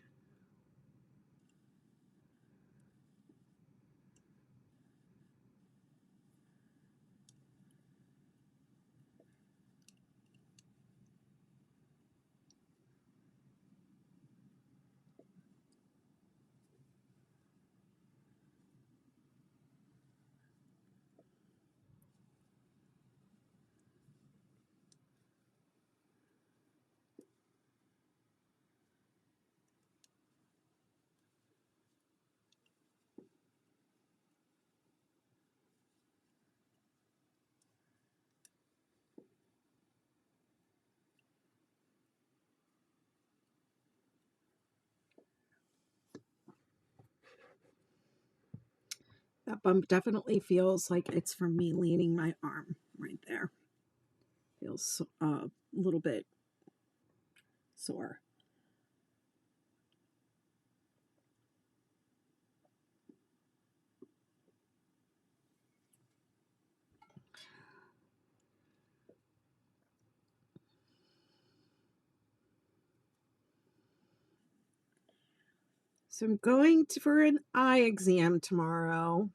That bump definitely feels like it's from me leaning my arm right there. Feels a little bit sore. So I'm going for an eye exam tomorrow.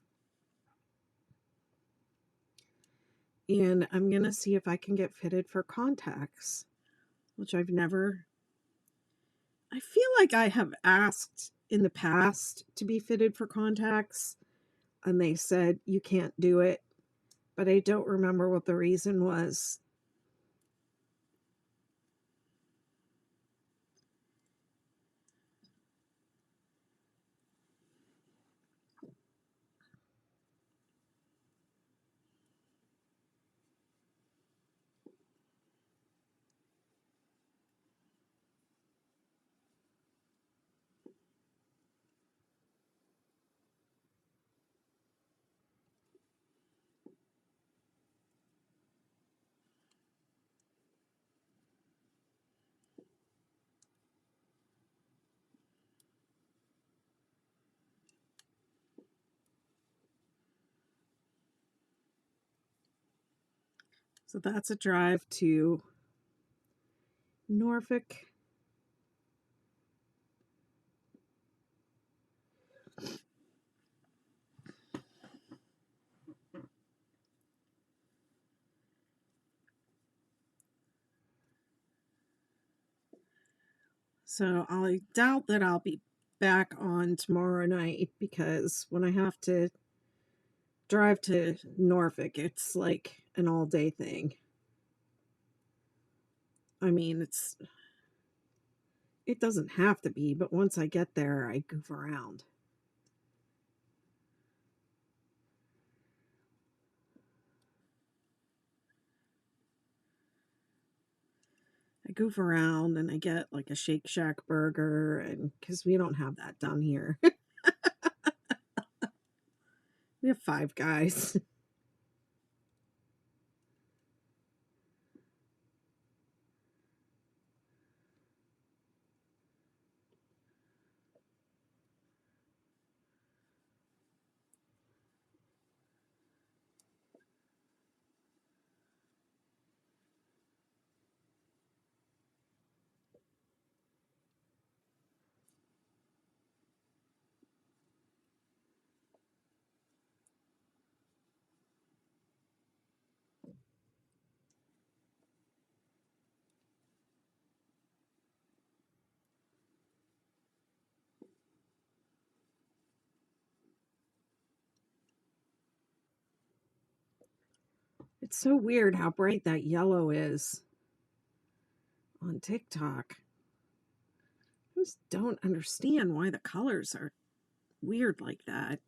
And I'm going to see if I can get fitted for contacts, which I've never. I feel like I have asked in the past to be fitted for contacts, and they said you can't do it, but I don't remember what the reason was. So that's a drive to Norfolk. So I doubt that I'll be back on tomorrow night because when I have to drive to Norfolk, it's like an all day thing. I mean, it doesn't have to be, but once I get there, I goof around. I goof around and I get like a Shake Shack burger, and because we don't have that down here, we have Five Guys. It's so weird how bright that yellow is on TikTok. I just don't understand why the colors are weird like that.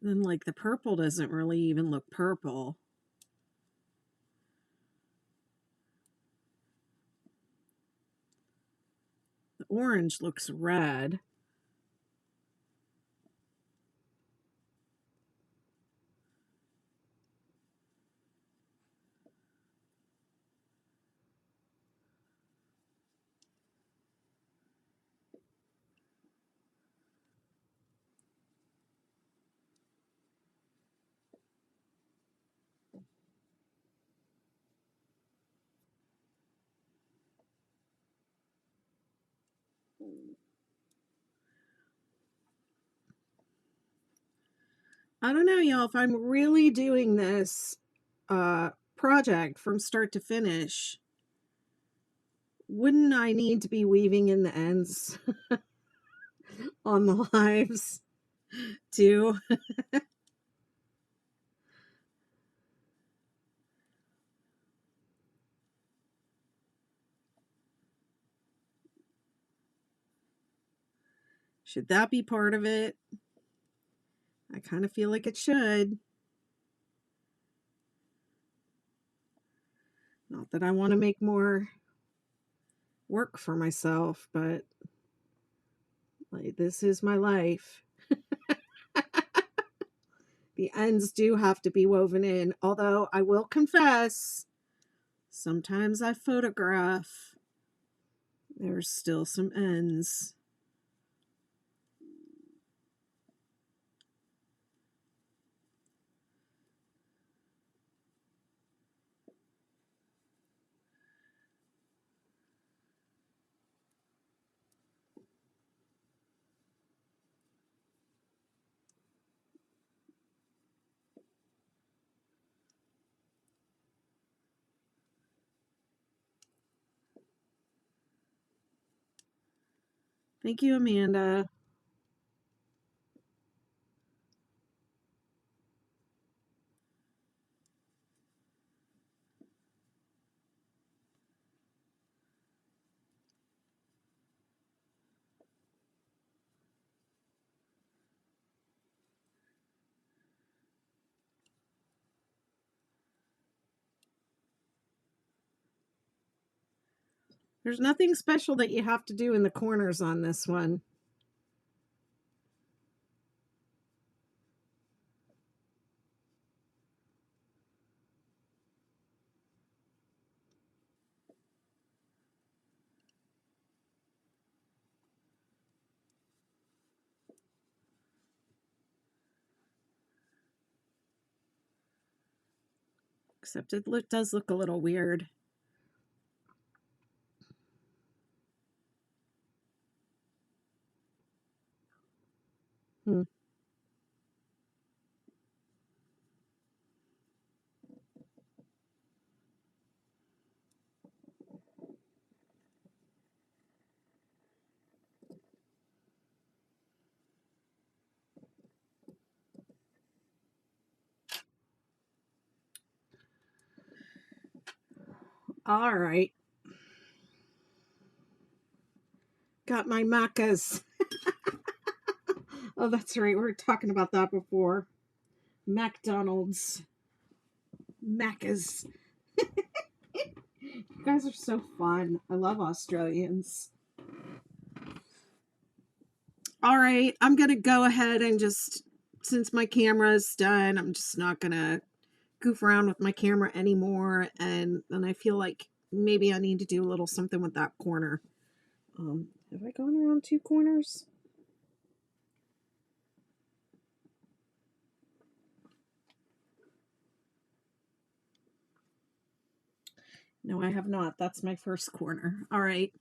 Then, like, the purple doesn't really even look purple. The orange looks red. I don't know, y'all, if I'm really doing this project from start to finish, wouldn't I need to be weaving in the ends on the lives too? Should that be part of it? I kind of feel like it should. Not that I want to make more work for myself, but like, this is my life. The ends do have to be woven in, although I will confess, sometimes I photograph. There's still some ends. Thank you, Amanda. There's nothing special that you have to do in the corners on this one. Except it does look a little weird. Hmm. All right. Got my macas. Oh, that's right. We were talking about that before. McDonald's. Macas. You guys are so fun. I love Australians. All right. I'm going to go ahead and just, since my camera is done, I'm just not going to goof around with my camera anymore. And I feel like maybe I need to do a little something with that corner. Have I gone around 2 corners? No, I have not. That's my first corner. All right.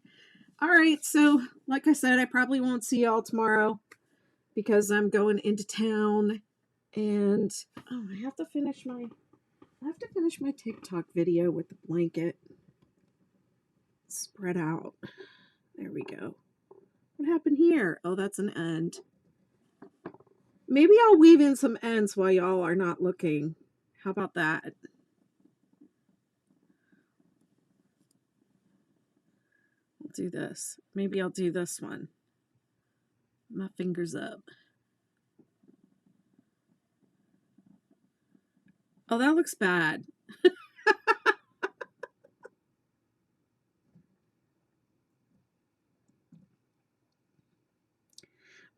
All right. So, like I said, I probably won't see y'all tomorrow because I'm going into town. And I have to finish my TikTok video with the blanket spread out. There we go. What happened here? Oh, that's an end. Maybe I'll weave in some ends while y'all are not looking. How about that? I'll do this. Maybe I'll do this one. My fingers up. Oh, that looks bad.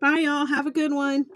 Bye, y'all. Have a good one.